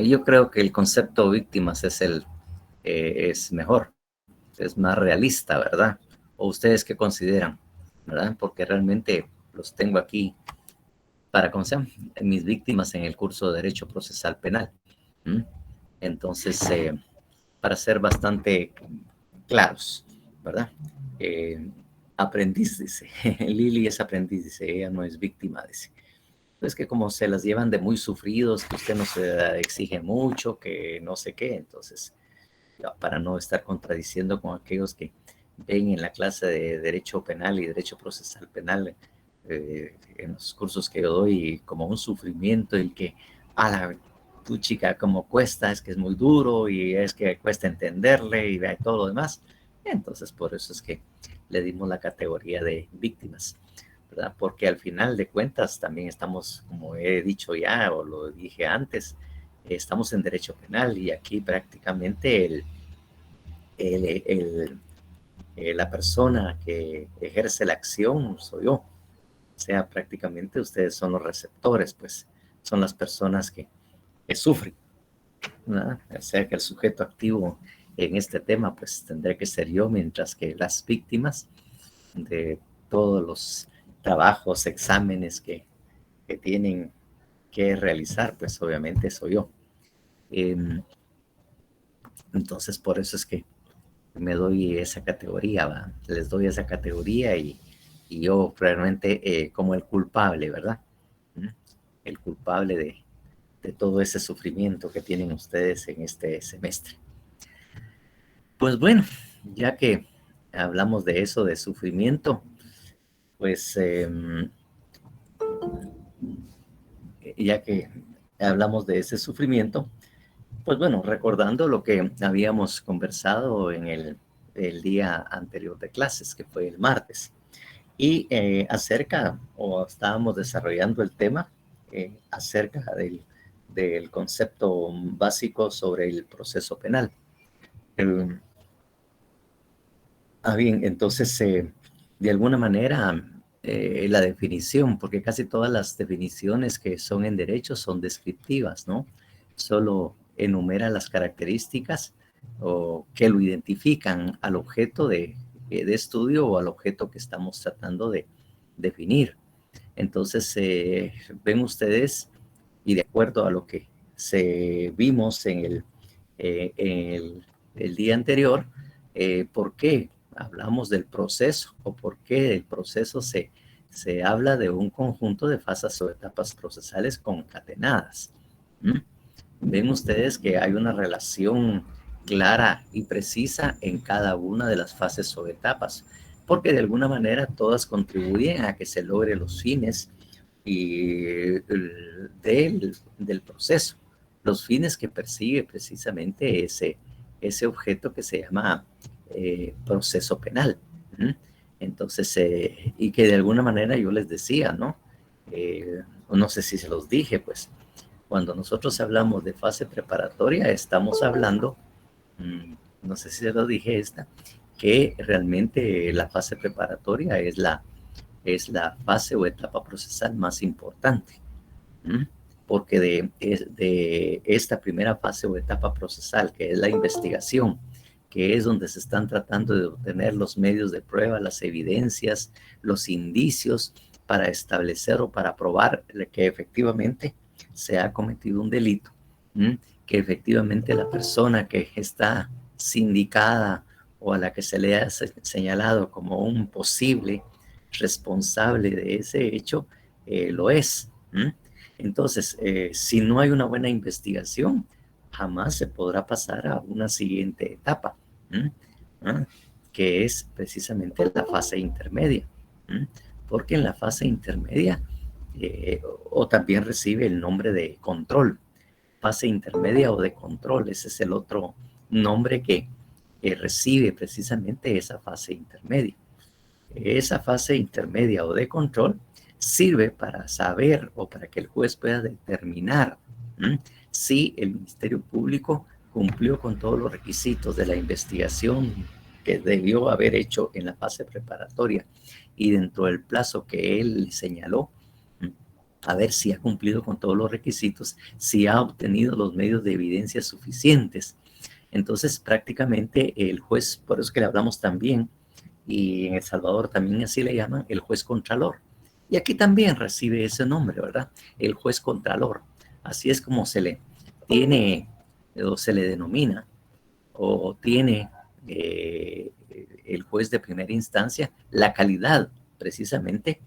Yo creo que el concepto víctimas es mejor, es más realista, ¿verdad? ¿O ustedes qué consideran? ¿Verdad? Porque realmente los tengo aquí para conocer mis víctimas en el curso de Derecho Procesal Penal. ¿Mm? Entonces, para ser bastante claros, ¿verdad? Eh, aprendiz, dice. Lili es aprendiz, dice, ella no es víctima, dice. Pues que como se las llevan de muy sufridos, que usted no se exige mucho, que no sé qué, entonces, para no estar contradiciendo con aquellos que ven en la clase de Derecho Penal y Derecho Procesal Penal, en los cursos que yo doy, como un sufrimiento, el que, a la tu chica, como cuesta, es que es muy duro y es que cuesta entenderle y ve todo lo demás. Entonces, por eso es que le dimos la categoría de víctimas, ¿verdad? Porque al final de cuentas también estamos, como he dicho ya o lo dije antes, estamos en derecho penal y aquí prácticamente el, el, la persona que ejerce la acción soy yo. O sea, prácticamente ustedes son los receptores, pues son las personas que sufren, ¿verdad? O sea, que el sujeto activo en este tema, pues tendré que ser yo, mientras que las víctimas de todos los trabajos, exámenes que tienen que realizar, pues obviamente soy yo. Eh, entonces, por eso es que me doy esa categoría, ¿va? Les doy esa categoría y yo realmente como el culpable, ¿verdad? ¿Mm? El culpable de todo ese sufrimiento que tienen ustedes en este semestre. Pues bueno, ya que hablamos de eso, de sufrimiento, pues ya que hablamos de ese sufrimiento, pues bueno, recordando lo que habíamos conversado en el día anterior de clases, que fue el martes, y acerca, o estábamos desarrollando el tema acerca del concepto básico sobre el proceso penal. El, bien, entonces, de alguna manera, la definición, porque casi todas las definiciones que son en derecho son descriptivas, ¿no? Solo enumera las características o que lo identifican al objeto de estudio o al objeto que estamos tratando de definir. Entonces, ven ustedes, y de acuerdo a lo que se vimos en el día anterior, ¿por qué hablamos del proceso o por qué el proceso se habla de un conjunto de fases o etapas procesales concatenadas? ¿Mm? Ven ustedes que hay una relación clara y precisa en cada una de las fases o etapas, porque de alguna manera todas contribuyen a que se logren los fines y del proceso, los fines que persigue precisamente ese objeto que se llama proceso penal. ¿Mm? Entonces, y que de alguna manera yo les decía, ¿no? No sé si se los dije, pues, cuando nosotros hablamos de fase preparatoria, estamos hablando, no sé si se lo dije esta, que realmente la fase preparatoria es la fase o etapa procesal más importante, porque de esta primera fase o etapa procesal, que es la investigación, que es donde se están tratando de obtener los medios de prueba, las evidencias, los indicios para establecer o para probar que efectivamente se ha cometido un delito, que efectivamente la persona que está sindicada o a la que se le ha señalado como un posible responsable de ese hecho, lo es. Entonces, si no hay una buena investigación, jamás se podrá pasar a una siguiente etapa, ¿Ah? Que es precisamente la fase intermedia, porque en la fase intermedia, o también recibe el nombre de control, fase intermedia o de control, ese es el otro nombre que recibe precisamente esa fase intermedia. Esa fase intermedia o de control sirve para saber o para que el juez pueda determinar si el Ministerio Público cumplió con todos los requisitos de la investigación que debió haber hecho en la fase preparatoria y dentro del plazo que él señaló, a ver si ha cumplido con todos los requisitos, si ha obtenido los medios de evidencia suficientes. Entonces, prácticamente el juez, por eso que le hablamos también, y en El Salvador también así le llaman, el juez contralor. Y aquí también recibe ese nombre, ¿verdad? El juez contralor. Así es como se le tiene o se le denomina o tiene el juez de primera instancia la calidad, precisamente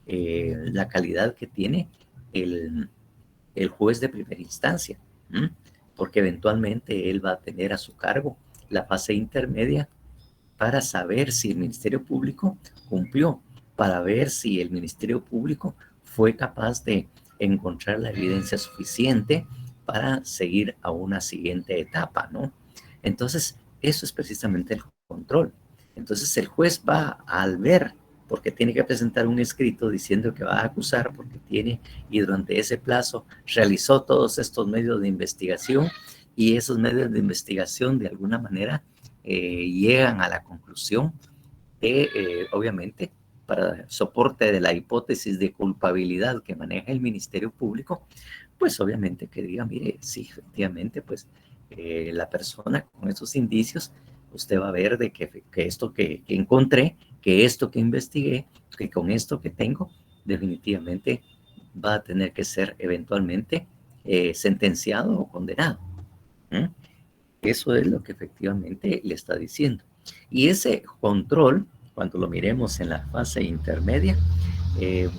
la calidad que tiene el, el juez de primera instancia, ¿m? Porque eventualmente él va a tener a su cargo la fase intermedia para saber si el Ministerio Público cumplió, para ver si el Ministerio Público fue capaz de encontrar la evidencia suficiente para seguir a una siguiente etapa, ¿no? Entonces, eso es precisamente el control. Entonces, el juez va al ver, porque tiene que presentar un escrito diciendo que va a acusar, porque tiene, y durante ese plazo realizó todos estos medios de investigación, y esos medios de investigación de alguna manera llegan a la conclusión de, obviamente, para soporte de la hipótesis de culpabilidad que maneja el Ministerio Público, pues obviamente que diga, mire, sí, efectivamente, pues la persona con esos indicios, usted va a ver de que esto que encontré, que esto que investigué, que con esto que tengo, definitivamente va a tener que ser eventualmente sentenciado o condenado. ¿Mm? Eso es lo que efectivamente le está diciendo. Y ese control, cuando lo miremos en la fase intermedia,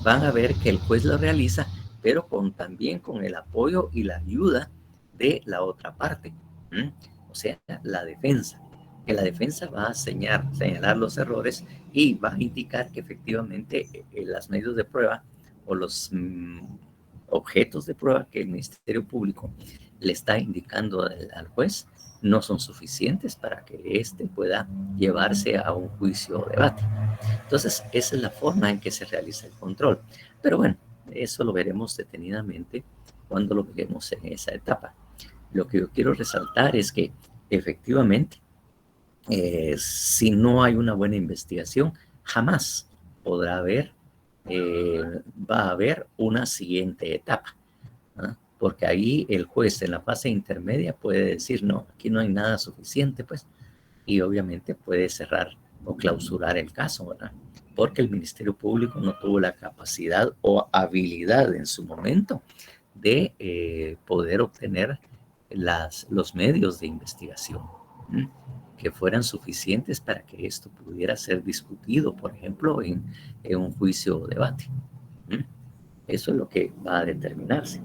van a ver que el juez lo realiza, pero también con el apoyo y la ayuda de la otra parte. ¿Mm? O sea, la defensa. Que la defensa va a señalar los errores y va a indicar que efectivamente los medios de prueba o los objetos de prueba que el Ministerio Público le está indicando al juez no son suficientes para que éste pueda llevarse a un juicio o debate. Entonces, esa es la forma en que se realiza el control. Pero bueno, eso lo veremos detenidamente cuando lo veamos en esa etapa. Lo que yo quiero resaltar es que efectivamente, si no hay una buena investigación, jamás podrá haber, va a haber una siguiente etapa. ¿Ah? Porque ahí el juez en la fase intermedia puede decir, no, aquí no hay nada suficiente, pues, y obviamente puede cerrar o clausurar el caso, ¿verdad? Porque el Ministerio Público no tuvo la capacidad o habilidad en su momento de poder obtener los medios de investigación, ¿m? Que fueran suficientes para que esto pudiera ser discutido, por ejemplo, en un juicio o debate. ¿M? Eso es lo que va a determinarse.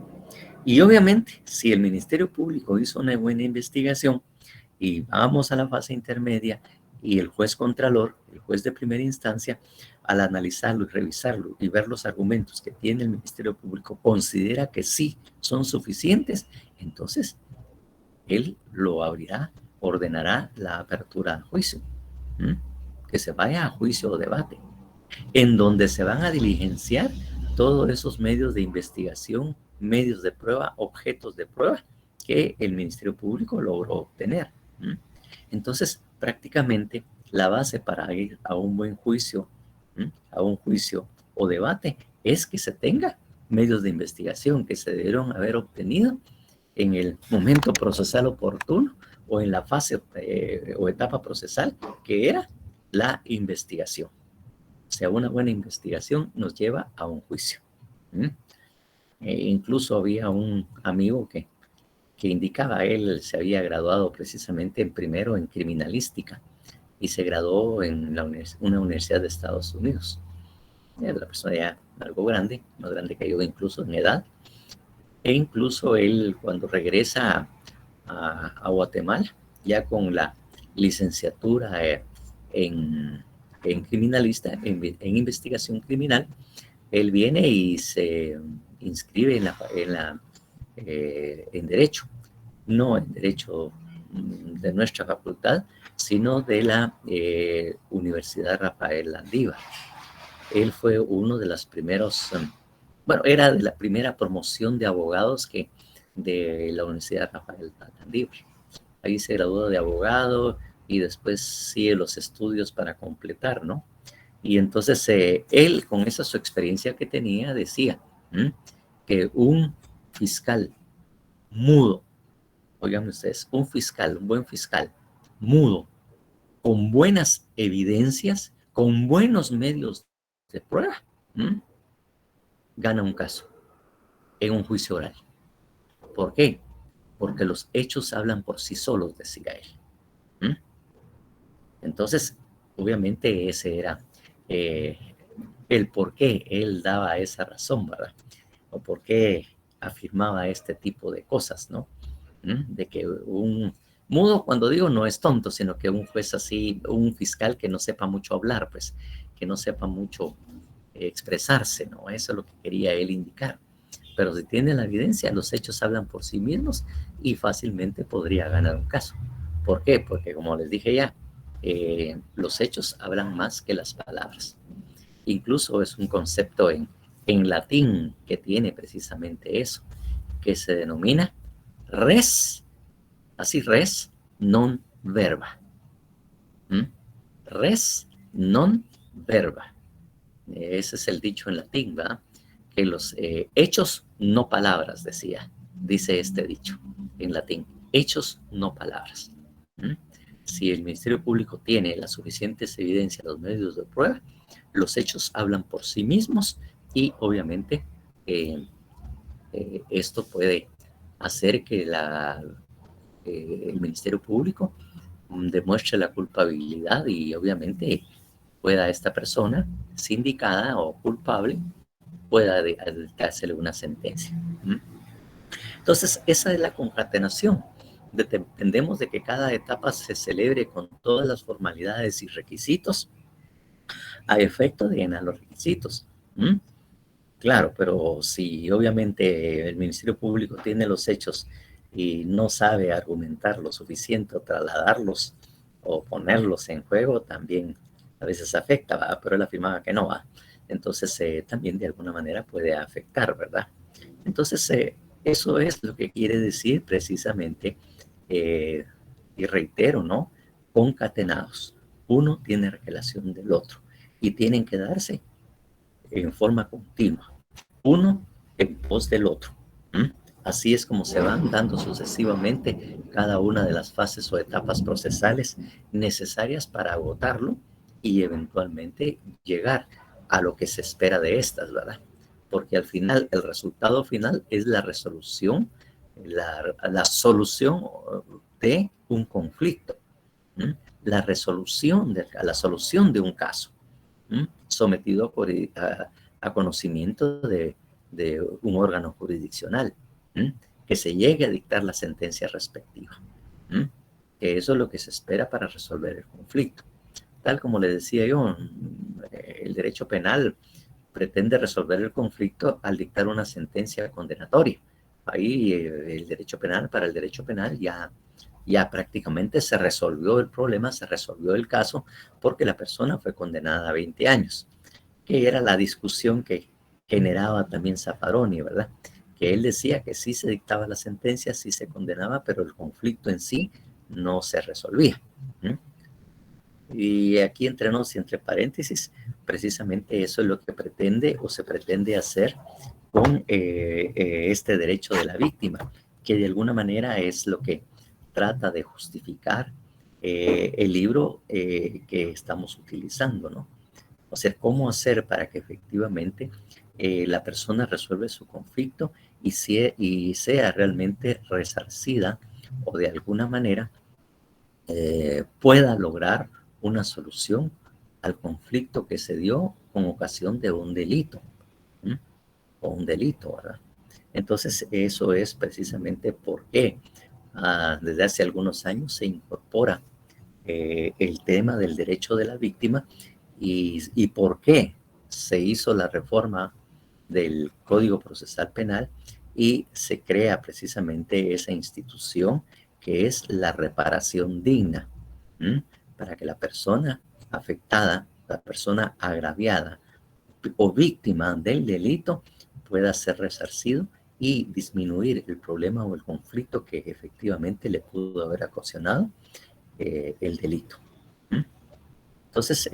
Y obviamente, si el Ministerio Público hizo una buena investigación y vamos a la fase intermedia y el juez contralor, el juez de primera instancia, al analizarlo y revisarlo y ver los argumentos que tiene el Ministerio Público, considera que sí son suficientes, entonces él lo abrirá, ordenará la apertura al juicio, ¿m? Que se vaya a juicio o debate, en donde se van a diligenciar todos esos medios de investigación, medios de prueba, objetos de prueba que el Ministerio Público logró obtener. ¿M? Entonces, prácticamente la base para ir a un buen juicio, ¿m? A un juicio o debate, es que se tenga medios de investigación que se debieron haber obtenido en el momento procesal oportuno o en la fase o etapa procesal que era la investigación. O sea, una buena investigación nos lleva a un juicio. ¿Mm? Incluso había un amigo que indicaba, él se había graduado precisamente en primero en criminalística y se graduó en una universidad de Estados Unidos. Era una persona ya algo grande, más grande que yo incluso en edad, e incluso él cuando regresa a Guatemala, ya con la licenciatura en criminalista, en investigación criminal, él viene y se inscribe en Derecho, no en Derecho de nuestra facultad, sino de la Universidad Rafael Landívar. Él fue uno de los primeros, bueno, era de la primera promoción de abogados de la Universidad Rafael Landívar. Ahí se graduó de abogado y después sigue los estudios para completar, ¿no? Y entonces él, con esa su experiencia que tenía, decía que un fiscal mudo, oigan ustedes, un buen fiscal mudo, con buenas evidencias, con buenos medios de prueba, gana un caso en un juicio oral. ¿Por qué? Porque los hechos hablan por sí solos, decía él. Entonces, obviamente ese era el por qué él daba esa razón, ¿verdad? O por qué afirmaba este tipo de cosas, ¿no? De que un mudo, cuando digo no es tonto, sino que un juez así, un fiscal que no sepa mucho hablar, pues, que no sepa mucho expresarse, ¿no? Eso es lo que quería él indicar. Pero si tiene la evidencia, los hechos hablan por sí mismos y fácilmente podría ganar un caso. ¿Por qué? Porque como les dije ya, los hechos hablan más que las palabras. Incluso es un concepto en latín que tiene precisamente eso, que se denomina res, así res non verba. Res non verba. Ese es el dicho en latín, ¿verdad? Que los hechos, no palabras, dice este dicho en latín. Hechos, no palabras. Si el Ministerio Público tiene las suficientes evidencias, los medios de prueba, los hechos hablan por sí mismos y obviamente esto puede hacer que el Ministerio Público demuestre la culpabilidad y obviamente pueda esta persona sindicada o culpable pueda dictársele una sentencia. Entonces, esa es la concatenación. Dependemos de que cada etapa se celebre con todas las formalidades y requisitos a efecto de llenar los requisitos. Claro, pero si obviamente el Ministerio Público tiene los hechos y no sabe argumentar lo suficiente o trasladarlos o ponerlos en juego, también a veces afecta, ¿verdad? Pero él afirmaba que no va. Entonces también de alguna manera puede afectar, ¿verdad? Entonces eso es lo que quiere decir precisamente, y reitero, ¿no? Concatenados. Uno tiene relación del otro y tienen que darse en forma continua, uno en pos del otro. Así es como se van dando sucesivamente cada una de las fases o etapas procesales necesarias para agotarlo y eventualmente llegar a lo que se espera de estas, ¿verdad? Porque al final, el resultado final es la resolución, la solución de un conflicto, la solución de un caso, sometido a conocimiento de un órgano jurisdiccional, que se llegue a dictar la sentencia respectiva. Que eso es lo que se espera para resolver el conflicto. Tal como le decía yo, el derecho penal pretende resolver el conflicto al dictar una sentencia condenatoria. Ahí para el derecho penal ya prácticamente se resolvió el problema, se resolvió el caso, porque la persona fue condenada a 20 años, que era la discusión que generaba también Zaffaroni, ¿verdad? Que él decía que sí se dictaba la sentencia, sí se condenaba, pero el conflicto en sí no se resolvía. Y aquí entre nos y entre paréntesis, precisamente eso es lo que pretende o se pretende hacer con este derecho de la víctima, que de alguna manera es lo que trata de justificar el libro que estamos utilizando, ¿no? O sea, cómo hacer para que efectivamente la persona resuelva su conflicto y sea realmente resarcida o de alguna manera pueda lograr una solución al conflicto que se dio con ocasión de un delito, o un delito, ¿verdad? Entonces, eso es precisamente por qué desde hace algunos años se incorpora el tema del derecho de la víctima y por qué se hizo la reforma del Código Procesal Penal y se crea precisamente esa institución que es la reparación digna, para que la persona afectada, la persona agraviada o víctima del delito pueda ser resarcido y disminuir el problema o el conflicto que efectivamente le pudo haber ocasionado el delito. Entonces,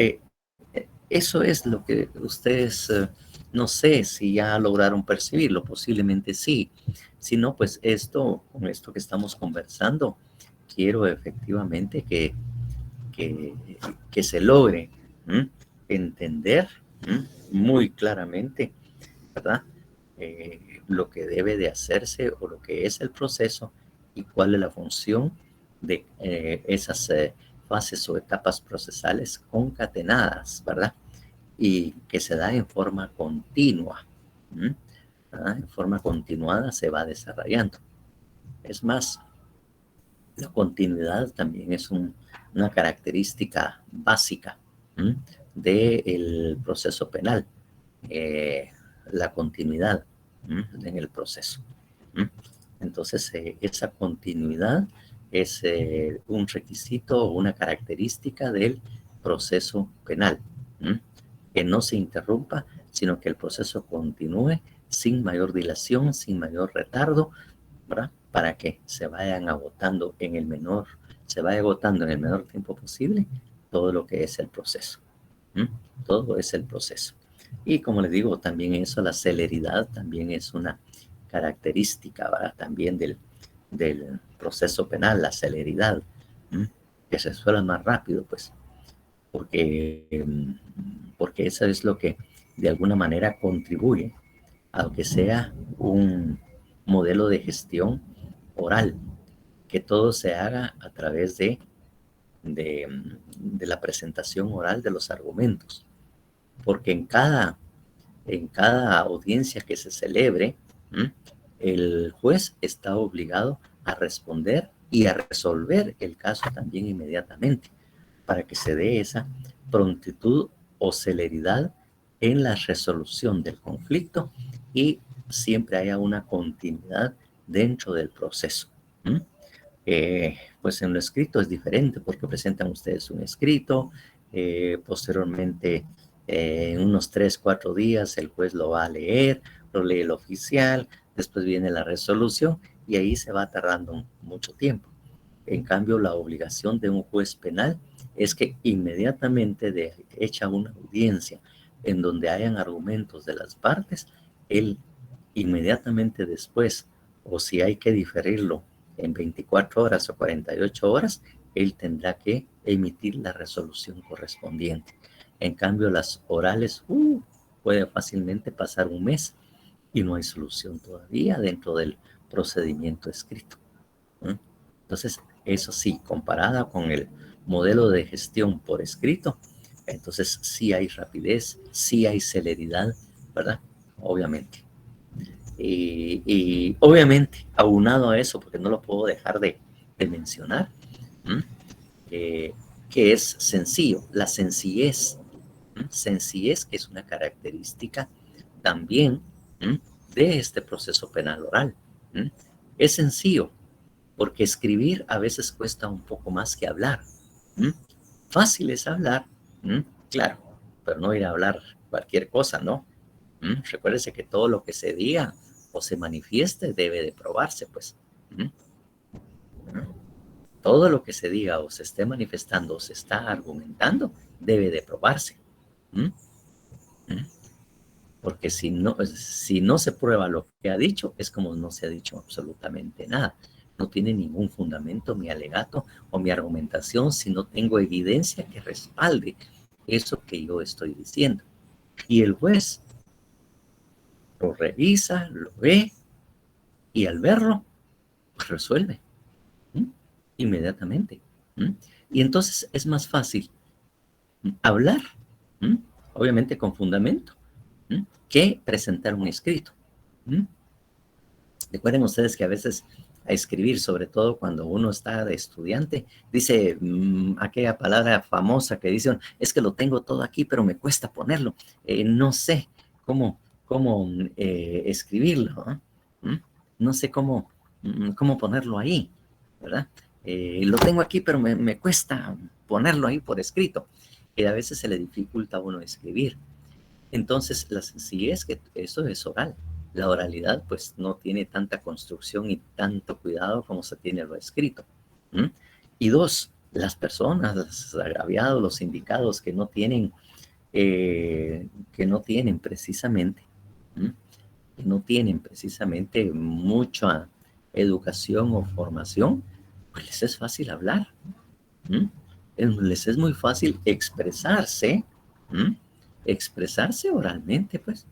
eso es lo que ustedes No sé si ya lograron percibirlo, posiblemente sí. Si no, pues con esto que estamos conversando, quiero efectivamente que, que se logre entender muy claramente, ¿verdad? Lo que debe de hacerse o lo que es el proceso y cuál es la función de esas fases o etapas procesales concatenadas, ¿verdad? Y que se da en forma continua, ¿verdad? En forma continuada se va desarrollando. Es más, la continuidad también es una característica básica del proceso penal, eh, la continuidad en el proceso. Entonces, esa continuidad es un requisito o una característica del proceso penal, que no se interrumpa, sino que el proceso continúe sin mayor dilación, sin mayor retardo, ¿verdad? Para que se vaya agotando en el menor tiempo posible todo lo que es el proceso. Todo es el proceso. Y como les digo, también eso, la celeridad también es una característica, ¿verdad? También del proceso penal, la celeridad, que se suele más rápido, pues, porque eso es lo que de alguna manera contribuye a que sea un modelo de gestión oral, que todo se haga a través de la presentación oral de los argumentos, porque en cada audiencia que se celebre, el juez está obligado a responder y a resolver el caso también inmediatamente, para que se dé esa prontitud o celeridad en la resolución del conflicto y siempre haya una continuidad dentro del proceso. Pues en lo escrito es diferente porque presentan ustedes un escrito, posteriormente en unos 3, 4 días el juez lo va a leer, lo lee el oficial, después viene la resolución y ahí se va tardando mucho tiempo. En cambio, la obligación de un juez penal es que inmediatamente hecha una audiencia en donde hayan argumentos de las partes, él inmediatamente después, o si hay que diferirlo en 24 horas o 48 horas, él tendrá que emitir la resolución correspondiente. En cambio, las orales, puede fácilmente pasar un mes y no hay solución todavía dentro del procedimiento escrito. Entonces, eso sí, comparada con el modelo de gestión por escrito, entonces sí hay rapidez, sí hay celeridad, ¿verdad? Obviamente. Y obviamente, aunado a eso, porque no lo puedo dejar de mencionar, que es sencillo, la sencillez, sencillez que es una característica también de este proceso penal oral. Es sencillo, porque escribir a veces cuesta un poco más que hablar. Fácil es hablar, claro, pero no ir a hablar cualquier cosa, ¿no? Recuérdese que todo lo que se diga o se manifieste debe de probarse, pues. Todo lo que se diga o se esté manifestando o se está argumentando debe de probarse. Porque si no se prueba lo que ha dicho, es como no se ha dicho absolutamente nada. No tiene ningún fundamento mi alegato o mi argumentación si no tengo evidencia que respalde eso que yo estoy diciendo. Y el juez lo revisa, lo ve y al verlo, pues resuelve inmediatamente. Y entonces es más fácil hablar, obviamente con fundamento, que presentar un escrito. Recuerden ustedes que a veces a escribir, sobre todo cuando uno está de estudiante, dice aquella palabra famosa que dicen, es que lo tengo todo aquí, pero me cuesta ponerlo. No sé cómo escribirlo, ¿eh? No sé cómo ponerlo ahí, ¿verdad? Lo tengo aquí, pero me cuesta ponerlo ahí por escrito. Y a veces se le dificulta a uno escribir. Entonces, la sencillez que eso es oral. La oralidad, pues, no tiene tanta construcción y tanto cuidado como se tiene lo escrito. Y dos, las personas, los agraviados, los sindicados que no tienen precisamente que no tienen precisamente mucha educación o formación, pues les es fácil hablar. Les es muy fácil expresarse, expresarse oralmente, pues.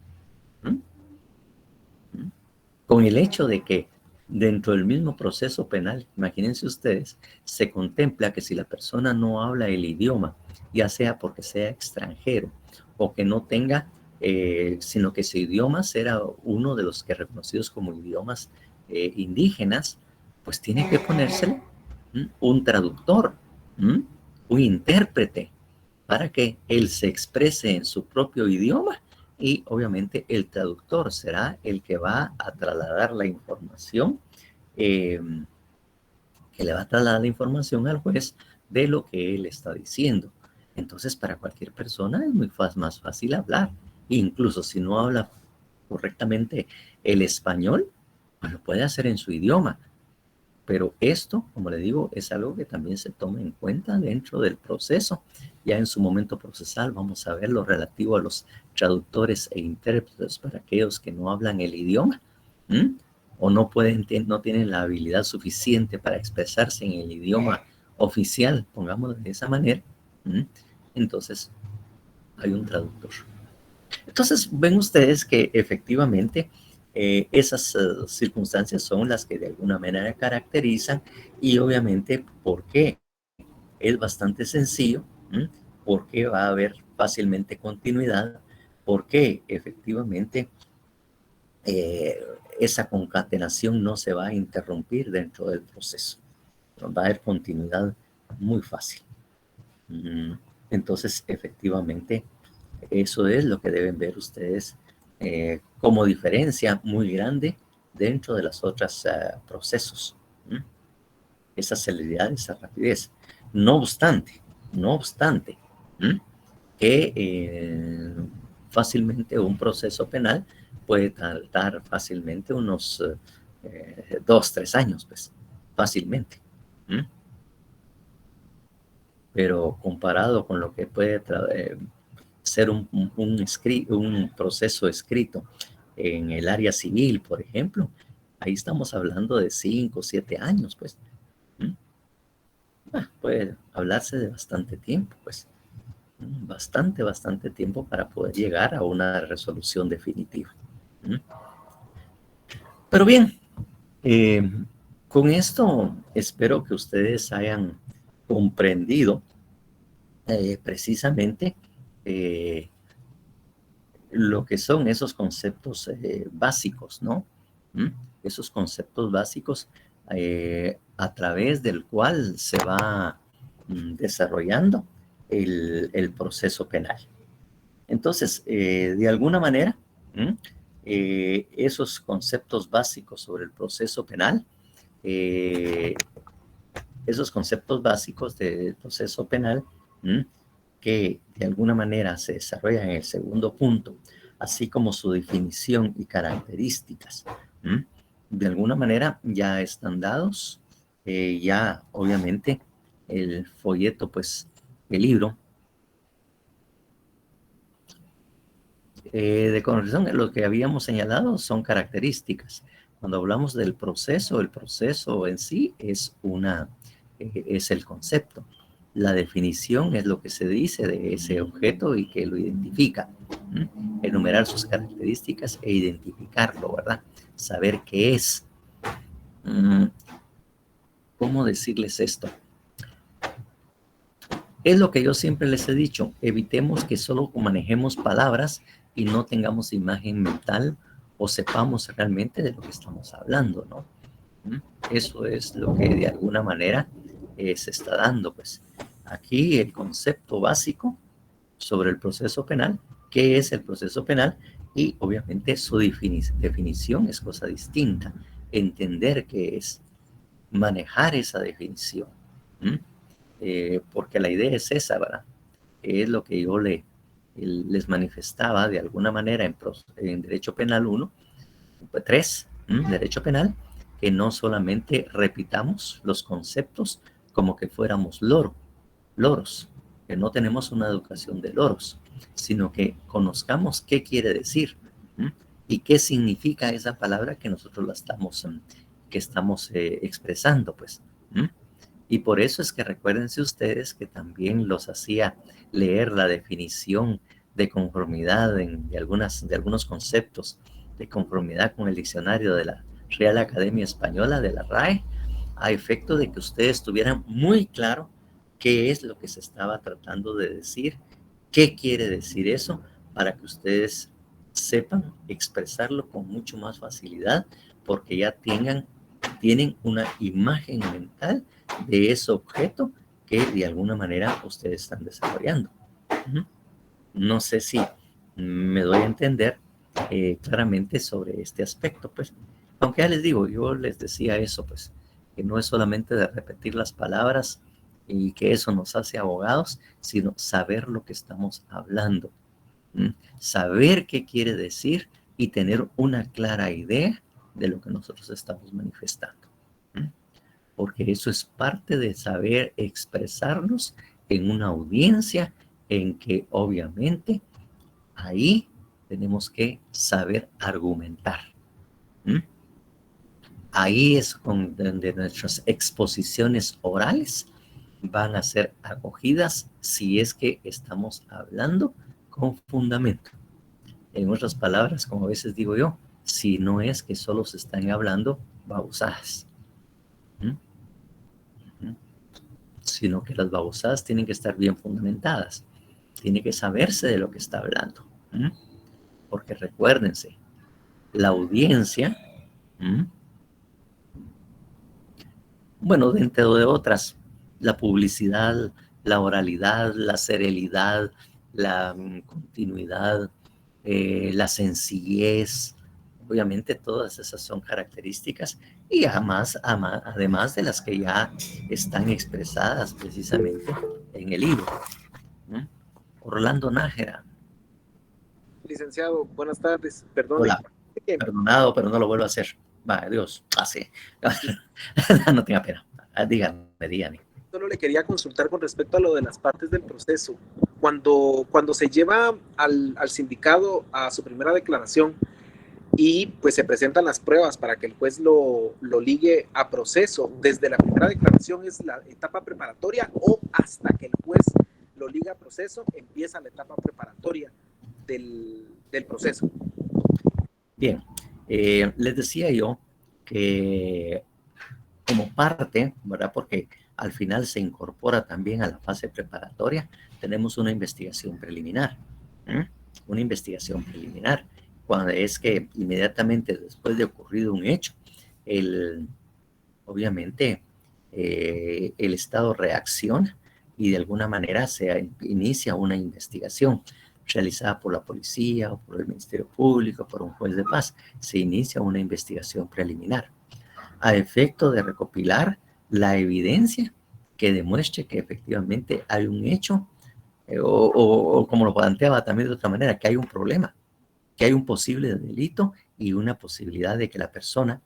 Con el hecho de que dentro del mismo proceso penal, imagínense ustedes, se contempla que si la persona no habla el idioma, ya sea porque sea extranjero o que no tenga, sino que su idioma será uno de los que reconocidos como idiomas indígenas, pues tiene que ponérsele un traductor, un intérprete, para que él se exprese en su propio idioma y obviamente el traductor será el que va a trasladar la información, eh, que le va a trasladar la información al juez de lo que él está diciendo. Entonces, para cualquier persona es muy más fácil hablar. Incluso si no habla correctamente el español, pues lo puede hacer en su idioma. Pero esto, como le digo, es algo que también se toma en cuenta dentro del proceso. Ya en su momento procesal vamos a ver lo relativo a los traductores e intérpretes para aquellos que no hablan el idioma o no tienen la habilidad suficiente para expresarse en el idioma oficial, pongámoslo de esa manera. Entonces, hay un traductor. Entonces, ven ustedes que efectivamente esas circunstancias son las que de alguna manera caracterizan y obviamente, ¿por qué? Es bastante sencillo, porque va a haber fácilmente continuidad, porque efectivamente esa concatenación no se va a interrumpir dentro del proceso. Va a haber continuidad muy fácil. Entonces, efectivamente, eso es lo que deben ver ustedes como diferencia muy grande dentro de las otras procesos. Esa celeridad, esa rapidez. No obstante, que fácilmente un proceso penal puede tardar fácilmente unos 2, 3 años, pues, fácilmente. Pero comparado con lo que puede ser un proceso escrito en el área civil, por ejemplo, ahí estamos hablando de 5 o 7 años, pues. Puede hablarse de bastante tiempo, pues. Bastante tiempo para poder llegar a una resolución definitiva. Pero bien, con esto espero que ustedes hayan comprendido precisamente lo que son esos conceptos básicos, ¿no? Esos conceptos básicos a través del cual se va desarrollando el proceso penal. Entonces, de alguna manera, esos conceptos básicos sobre el proceso penal, esos conceptos básicos del proceso penal, que de alguna manera se desarrollan en el segundo punto, así como su definición y características, de alguna manera ya están dados, ya obviamente el folleto, pues el libro, de corrección, lo que habíamos señalado son características. Cuando hablamos del proceso, el proceso en sí es el concepto. La definición es lo que se dice de ese objeto y que lo identifica. Enumerar sus características e identificarlo, ¿verdad? Saber qué es. ¿Cómo decirles esto? Es lo que yo siempre les he dicho, evitemos que solo manejemos palabras y no tengamos imagen mental o sepamos realmente de lo que estamos hablando, ¿no? Eso es lo que de alguna manera se está dando, pues. Aquí el concepto básico sobre el proceso penal, qué es el proceso penal y obviamente su definición es cosa distinta. Entender qué es, manejar esa definición. Porque la idea es esa, ¿verdad? Es lo que yo les manifestaba de alguna manera en Derecho Penal 1, 3, Derecho Penal, que no solamente repitamos los conceptos como que fuéramos loros, que no tenemos una educación de loros, sino que conozcamos qué quiere decir ¿Y qué significa esa palabra que nosotros estamos expresando? Pues, ¿Mm? Y por eso es que recuérdense ustedes que también los hacía leer la definición de conformidad de algunos conceptos de conformidad con el diccionario de la Real Academia Española, de la RAE, a efecto de que ustedes tuvieran muy claro qué es lo que se estaba tratando de decir, qué quiere decir eso, para que ustedes sepan expresarlo con mucho más facilidad, porque ya tienen una imagen mental de ese objeto que de alguna manera ustedes están desarrollando. No sé si me doy a entender claramente sobre este aspecto, pues. Aunque ya les digo, yo les decía eso, pues, que no es solamente de repetir las palabras y que eso nos hace abogados, sino saber lo que estamos hablando, saber qué quiere decir y tener una clara idea de lo que nosotros estamos manifestando. Porque eso es parte de saber expresarnos en una audiencia en que obviamente ahí tenemos que saber argumentar. Ahí es donde nuestras exposiciones orales van a ser acogidas si es que estamos hablando con fundamento. En otras palabras, como a veces digo yo, si no es que solo se están hablando babosadas, sino que las babosadas tienen que estar bien fundamentadas, tiene que saberse de lo que está hablando, porque recuérdense, la audiencia, bueno, dentro de otras, la publicidad, la oralidad, la serialidad, la continuidad, la sencillez, obviamente todas esas son características y además de las que ya están expresadas precisamente en el libro. Orlando Nájera. Licenciado, buenas tardes. Perdone. Hola, perdonado, pero no lo vuelvo a hacer. Va, Dios, así. No tenga pena. Dígame. Solo le quería consultar con respecto a lo de las partes del proceso. Cuando se lleva al sindicado a su primera declaración y pues se presentan las pruebas para que el juez lo ligue a proceso, desde la primera declaración es la etapa preparatoria o hasta que el juez lo liga a proceso, empieza la etapa preparatoria del proceso. Bien, les decía yo que como parte, ¿verdad? Porque al final se incorpora también a la fase preparatoria, tenemos una investigación preliminar. Una investigación preliminar, cuando es que inmediatamente después de ocurrido un hecho, obviamente el Estado reacciona y de alguna manera se inicia una investigación realizada por la policía o por el Ministerio Público, por un juez de paz. Se inicia una investigación preliminar a efecto de recopilar la evidencia que demuestre que efectivamente hay un hecho o como lo planteaba también de otra manera, que hay un problema, que hay un posible delito y una posibilidad de que la persona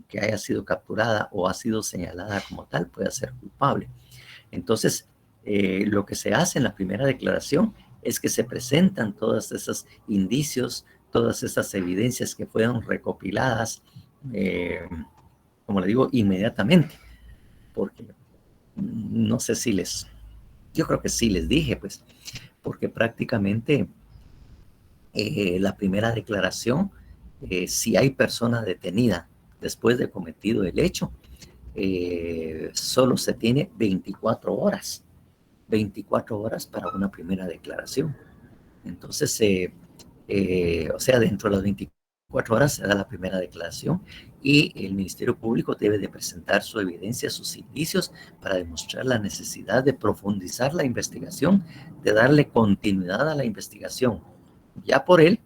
que haya sido capturada o ha sido señalada como tal pueda ser culpable. Entonces, lo que se hace en la primera declaración es que se presentan todos esos indicios, todas esas evidencias que fueron recopiladas, como le digo, inmediatamente, porque no sé si yo creo que sí les dije, pues, porque prácticamente la primera declaración, si hay persona detenida después de cometido el hecho, solo se tiene 24 horas para una primera declaración. Entonces, o sea, dentro de las 24 horas se da la primera declaración y el Ministerio Público debe de presentar su evidencia, sus indicios para demostrar la necesidad de profundizar la investigación, de darle continuidad a la investigación, ya por el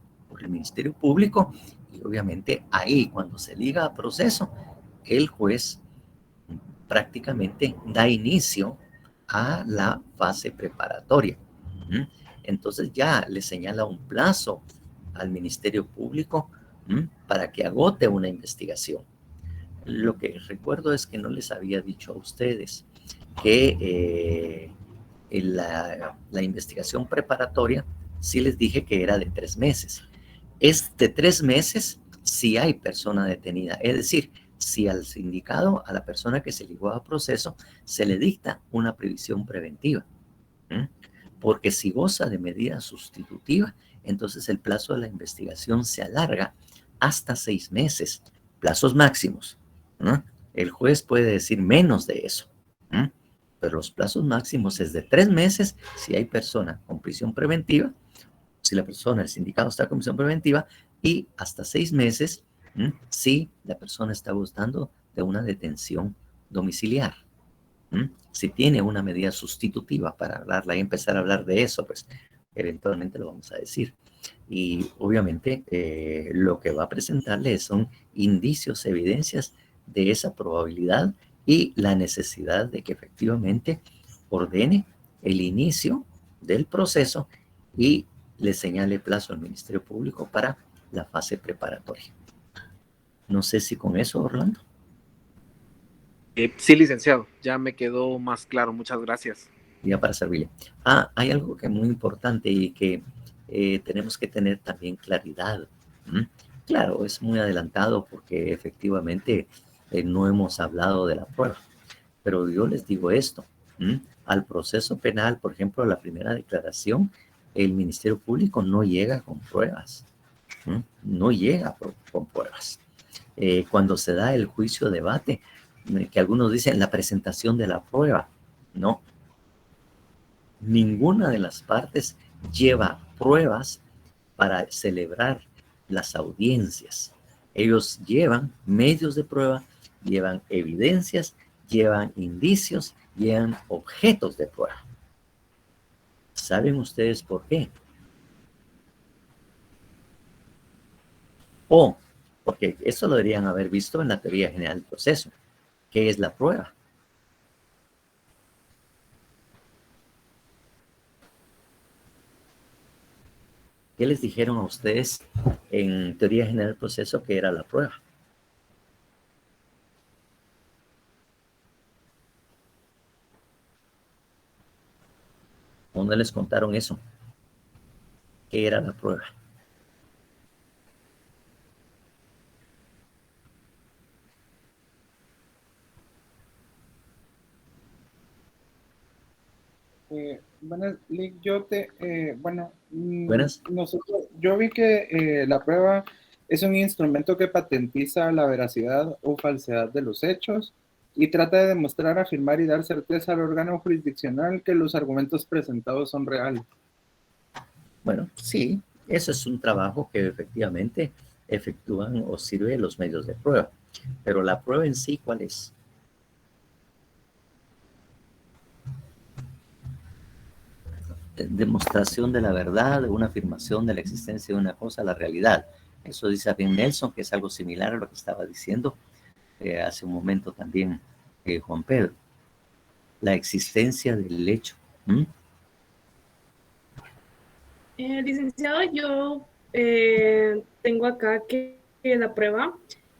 Ministerio Público, y obviamente ahí cuando se liga a proceso, el juez prácticamente da inicio a la fase preparatoria. Entonces ya le señala un plazo al Ministerio Público para que agote una investigación. Lo que recuerdo es que no les había dicho a ustedes que la investigación preparatoria, sí les dije que era de 3 meses, es de 3 meses si hay persona detenida. Es decir, si al sindicado, a la persona que se ligó a proceso, se le dicta una previsión preventiva. Porque si goza de medida sustitutiva, entonces el plazo de la investigación se alarga hasta 6 meses, plazos máximos. El juez puede decir menos de eso, pero los plazos máximos es de 3 meses si hay persona con prisión preventiva, si la persona, el sindicado está con prisión preventiva, y hasta 6 meses si la persona está gozando de una detención domiciliar. Si tiene una medida sustitutiva para hablarla y empezar a hablar de eso, pues eventualmente lo vamos a decir. Y obviamente lo que va a presentarle son indicios, evidencias de esa probabilidad y la necesidad de que efectivamente ordene el inicio del proceso y le señale plazo al Ministerio Público para la fase preparatoria. No sé si con eso, Orlando. Sí, licenciado, ya me quedó más claro, muchas gracias. Ya para servirle. Hay algo que es muy importante y que tenemos que tener también claridad. Claro, es muy adelantado porque efectivamente no hemos hablado de la prueba, pero yo les digo esto. Al proceso penal, por ejemplo, a la primera declaración, el Ministerio Público no llega con pruebas. No llega con pruebas. Cuando se da el juicio debate, que algunos dicen la presentación de la prueba, no. Ninguna de las partes lleva pruebas para celebrar las audiencias. Ellos llevan medios de prueba, llevan evidencias, llevan indicios, llevan objetos de prueba. ¿Saben ustedes por qué? Porque eso lo deberían haber visto en la teoría general del proceso. ¿Qué es la prueba? ¿Qué les dijeron a ustedes en teoría general del proceso que era la prueba? ¿Dónde les contaron eso? ¿Qué era la prueba? Buenas, Lick, Buenas. yo vi que la prueba es un instrumento que patentiza la veracidad o falsedad de los hechos y trata de demostrar, afirmar y dar certeza al órgano jurisdiccional que los argumentos presentados son reales. Bueno, sí, eso es un trabajo que efectivamente efectúan o sirve los medios de prueba. Pero la prueba en sí, ¿cuál es? Demostración de la verdad, una afirmación de la existencia de una cosa, la realidad. Eso dice Ben Nelson, que es algo similar a lo que estaba diciendo hace un momento también Juan Pedro. La existencia del hecho. Licenciado, yo tengo acá que la prueba,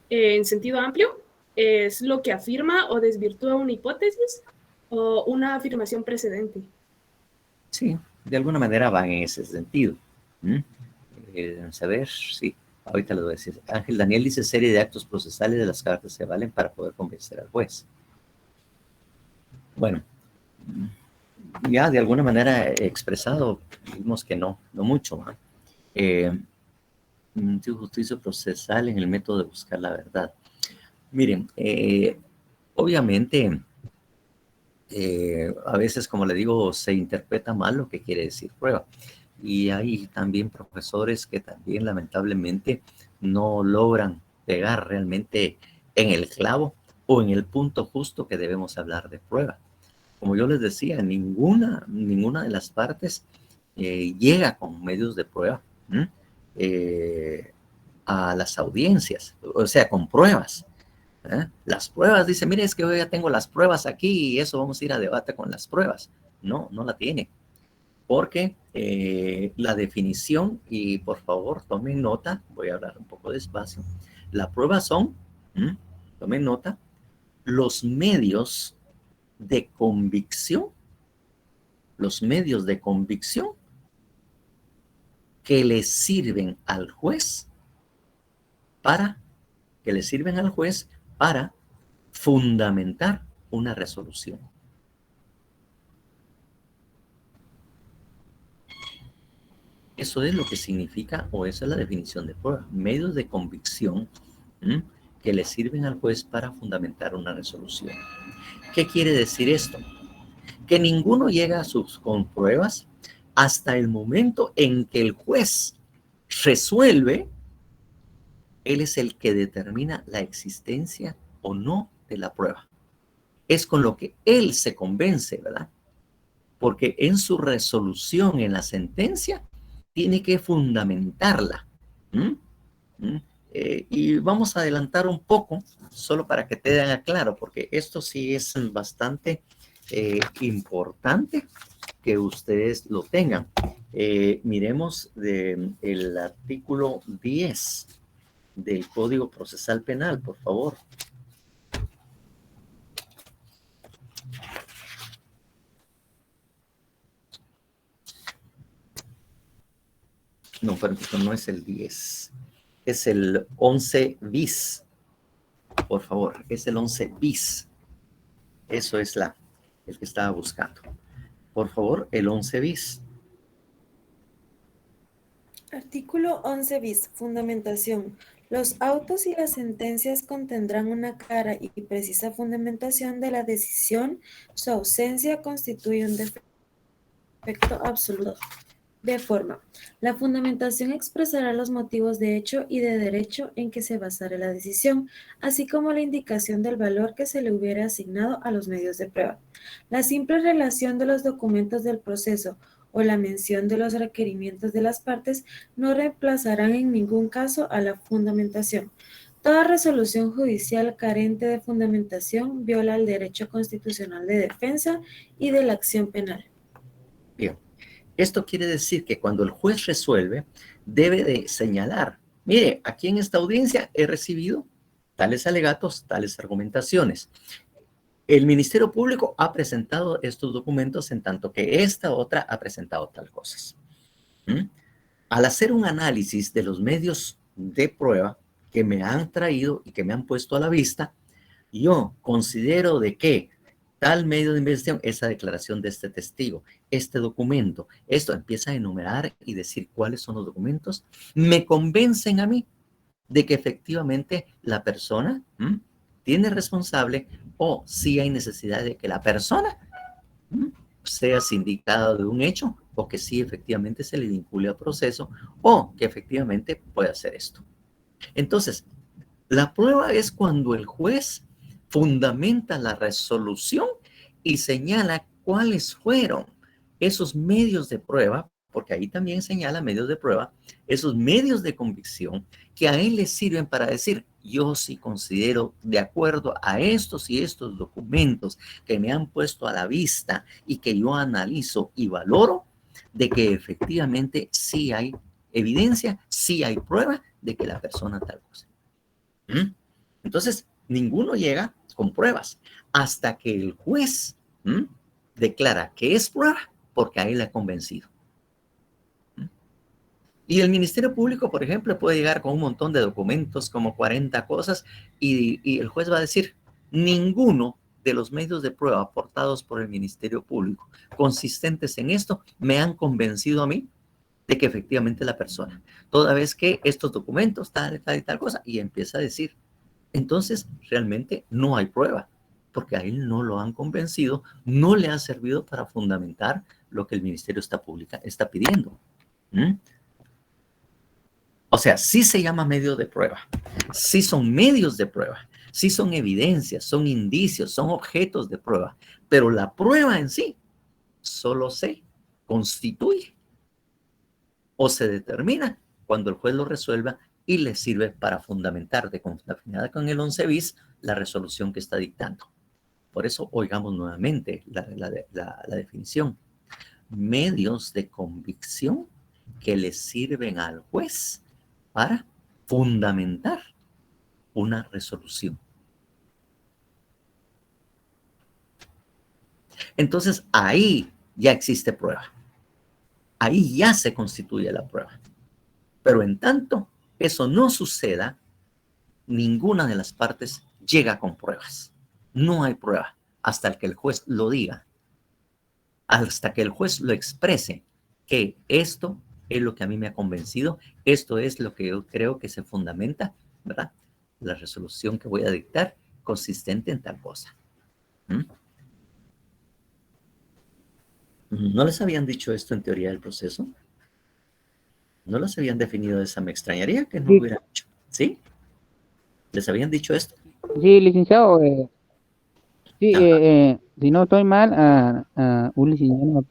en sentido amplio, es lo que afirma o desvirtúa una hipótesis o una afirmación precedente. Sí, de alguna manera van en ese sentido. Saber, sí, ahorita lo voy a decir. Ángel Daniel dice serie de actos procesales de las cartas se valen para poder convencer al juez. Bueno, ya de alguna manera expresado, vimos que no mucho. Justicia procesal en el método de buscar la verdad. Miren, obviamente, a veces, como le digo, se interpreta mal lo que quiere decir prueba. Y hay también profesores que también lamentablemente no logran pegar realmente en el clavo o en el punto justo que debemos hablar de prueba. Como yo les decía, ninguna de las partes llega con medios de prueba a las audiencias, o sea, con pruebas. Las pruebas, dice, mire, es que yo ya tengo las pruebas aquí y eso vamos a ir a debate con las pruebas. No la tiene. Porque la definición, y por favor tomen nota, voy a hablar un poco despacio, la prueba son, tomen nota, los medios de convicción que le sirven al juez para fundamentar una resolución. Eso es lo que significa, o esa es la definición de prueba. Medios de convicción que le sirven al juez para fundamentar una resolución. ¿Qué quiere decir esto? Que ninguno llega a sus compruebas hasta el momento en que el juez resuelve. Él es el que determina la existencia o no de la prueba. Es con lo que él se convence, ¿verdad? Porque en su resolución, en la sentencia, tiene que fundamentarla. Y vamos a adelantar un poco, solo para que te den claro, porque esto sí es bastante importante que ustedes lo tengan. Miremos el artículo 10 del Código Procesal Penal, por favor. No, pero no es el 10. Es el 11 bis. Por favor, es el 11 bis. Eso es el que estaba buscando. Por favor, el 11 bis. Artículo 11 bis. Fundamentación. Los autos y las sentencias contendrán una clara y precisa fundamentación de la decisión. Su ausencia constituye un defecto absoluto. De forma. La fundamentación expresará los motivos de hecho y de derecho en que se basará la decisión, así como la indicación del valor que se le hubiera asignado a los medios de prueba. La simple relación de los documentos del proceso o la mención de los requerimientos de las partes no reemplazarán en ningún caso a la fundamentación. Toda resolución judicial carente de fundamentación viola el derecho constitucional de defensa y de la acción penal. Bien. Esto quiere decir que cuando el juez resuelve, debe de señalar, mire, aquí en esta audiencia he recibido tales alegatos, tales argumentaciones. El Ministerio Público ha presentado estos documentos en tanto que esta otra ha presentado tal cosas. Al hacer un análisis de los medios de prueba que me han traído y que me han puesto a la vista, yo considero de que tal medio de investigación, esa declaración de este testigo, este documento, esto empieza a enumerar y decir cuáles son los documentos, me convencen a mí de que efectivamente la persona tiene responsable o si hay necesidad de que la persona sea sindicada de un hecho o que sí efectivamente se le vincule al proceso o que efectivamente pueda hacer esto. Entonces, la prueba es cuando el juez fundamenta la resolución y señala cuáles fueron esos medios de prueba, porque ahí también señala medios de prueba, esos medios de convicción que a él le sirven para decir, yo sí considero de acuerdo a estos y estos documentos que me han puesto a la vista y que yo analizo y valoro, de que efectivamente sí hay evidencia, sí hay prueba de que la persona tal cosa. Entonces, ninguno llega con pruebas hasta que el juez declara que es prueba porque a él le ha convencido. Y el Ministerio Público, por ejemplo, puede llegar con un montón de documentos, como 40 cosas, y el juez va a decir, ninguno de los medios de prueba aportados por el Ministerio Público consistentes en esto me han convencido a mí de que efectivamente la persona, toda vez que estos documentos, tal y tal cosa, y empieza a decir, entonces realmente no hay prueba, porque a él no lo han convencido, no le ha servido para fundamentar lo que el Ministerio está pidiendo. O sea, sí se llama medio de prueba, sí son medios de prueba, sí son evidencias, son indicios, son objetos de prueba, pero la prueba en sí solo se constituye o se determina cuando el juez lo resuelva y le sirve para fundamentar de conformidad con el 11 bis la resolución que está dictando. Por eso oigamos nuevamente la definición. Medios de convicción que le sirven al juez para fundamentar una resolución. Entonces ahí ya existe prueba. Ahí ya se constituye la prueba. Pero en tanto eso no suceda, ninguna de las partes llega con pruebas. No hay prueba hasta que el juez lo diga, hasta que el juez lo exprese, que esto es lo que a mí me ha convencido, esto es lo que yo creo que se fundamenta, ¿verdad? La resolución que voy a dictar consistente en tal cosa. ¿Mm? ¿No les habían dicho esto en teoría del proceso? ¿No les habían definido esa? Me extrañaría que no lo hubieran hecho. ¿Sí? ¿Les habían dicho esto? Sí, licenciado, sí, Ajá. si no estoy mal, un licenciado,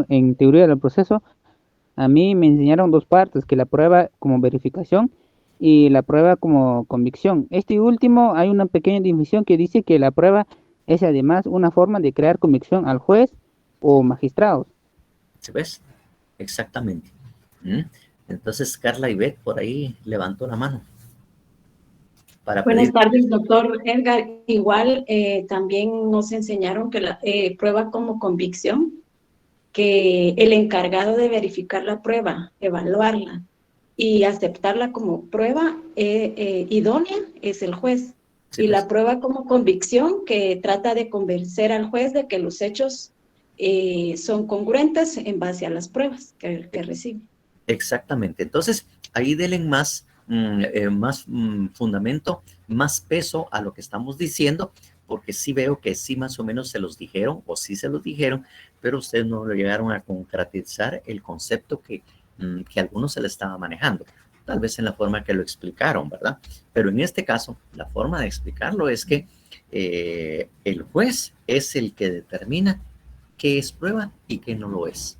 en teoría del proceso, a mí me enseñaron dos partes, que la prueba como verificación y la prueba como convicción. Este último, hay una pequeña definición que dice que la prueba es además una forma de crear convicción al juez o magistrados. ¿Se ves? Exactamente. ¿Mm? Entonces Carla Ivette por ahí levantó la mano para Buenas pedir. tardes, doctor Edgar. Igual también nos enseñaron que la prueba como convicción, que el encargado de verificar la prueba, evaluarla y aceptarla como prueba idónea es el juez. ¿Sí Y ves? la prueba como convicción, que trata de convencer al juez de que los hechos son congruentes en base a las pruebas que recibe. Exactamente. Entonces, ahí denle más, fundamento, más peso a lo que estamos diciendo, porque sí veo que sí más o menos se los dijeron, o sí se los dijeron, pero ustedes no lo llegaron a concretizar el concepto que algunos se le estaba manejando. Tal vez en la forma que lo explicaron, ¿verdad? Pero en este caso, la forma de explicarlo es que el juez es el que determina qué es prueba y qué no lo es.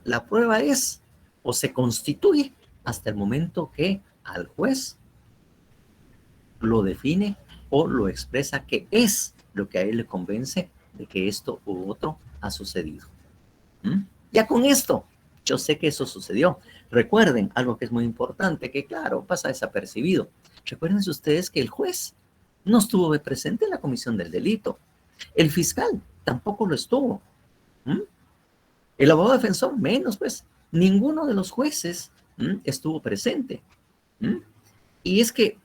La prueba es o se constituye hasta el momento que al juez lo define o lo expresa que es lo que a él le convence de que esto u otro ha sucedido. Ya con esto, yo sé que eso sucedió. Recuerden algo que es muy importante, que claro, pasa desapercibido. Recuerden ustedes que el juez no estuvo presente en la comisión del delito. El fiscal tampoco lo estuvo. El abogado defensor menos, pues. Ninguno de los jueces estuvo presente. Y es que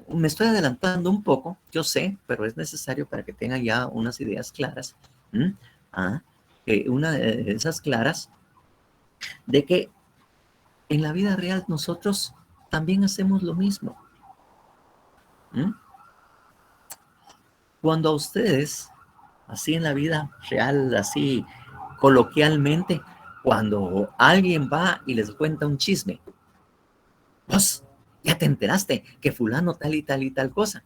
me estoy adelantando un poco, yo sé, pero es necesario para que tengan ya unas ideas claras. Una de esas claras de que en la vida real nosotros también hacemos lo mismo. Cuando a ustedes, así en la vida real, así coloquialmente, cuando alguien va y les cuenta un chisme, vos ya te enteraste que fulano tal y tal y tal cosa.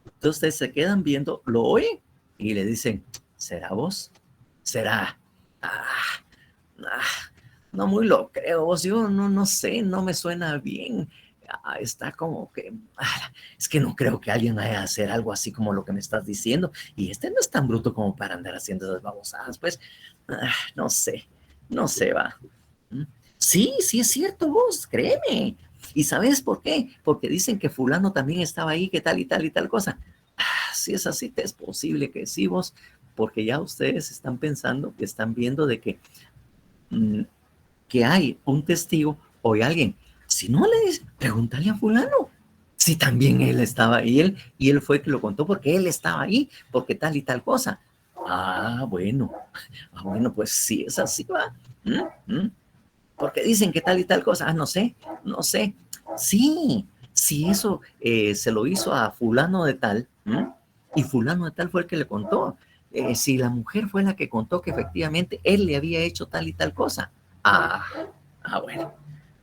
Entonces ustedes se quedan viendo, lo oyen y le dicen, ¿será vos? ¿Será? No muy lo creo, vos, yo no sé, no me suena bien. Está como que, es que no creo que alguien vaya a hacer algo así como lo que me estás diciendo. Y este no es tan bruto como para andar haciendo esas babosadas, pues, no sé, va. Sí, sí es cierto vos, créeme. ¿Y sabes por qué? Porque dicen que fulano también estaba ahí, que tal y tal y tal cosa. Si es así, es posible que sí vos, porque ya ustedes están pensando, que están viendo de que hay un testigo o hay alguien. Si no le dice, pregúntale a fulano. Si también él estaba ahí, y él fue que lo contó porque él estaba ahí, porque tal y tal cosa. Bueno, pues sí es así, va. Porque dicen que tal y tal cosa. No sé. Sí, eso se lo hizo a fulano de tal, y fulano de tal fue el que le contó. Si la mujer fue la que contó que efectivamente él le había hecho tal y tal cosa. Bueno.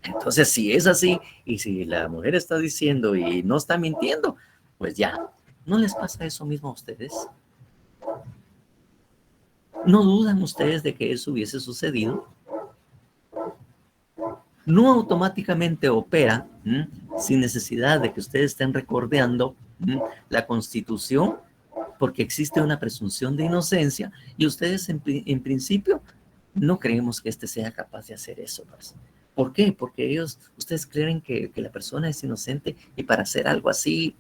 Entonces, si es así, y si la mujer está diciendo y no está mintiendo, pues ya, ¿no les pasa eso mismo a ustedes? ¿No dudan ustedes de que eso hubiese sucedido? No automáticamente opera, sin necesidad de que ustedes estén recordando la Constitución, porque existe una presunción de inocencia y ustedes en principio no creemos que este sea capaz de hacer eso, pues. ¿Por qué? Porque ustedes creen que la persona es inocente y para hacer algo así,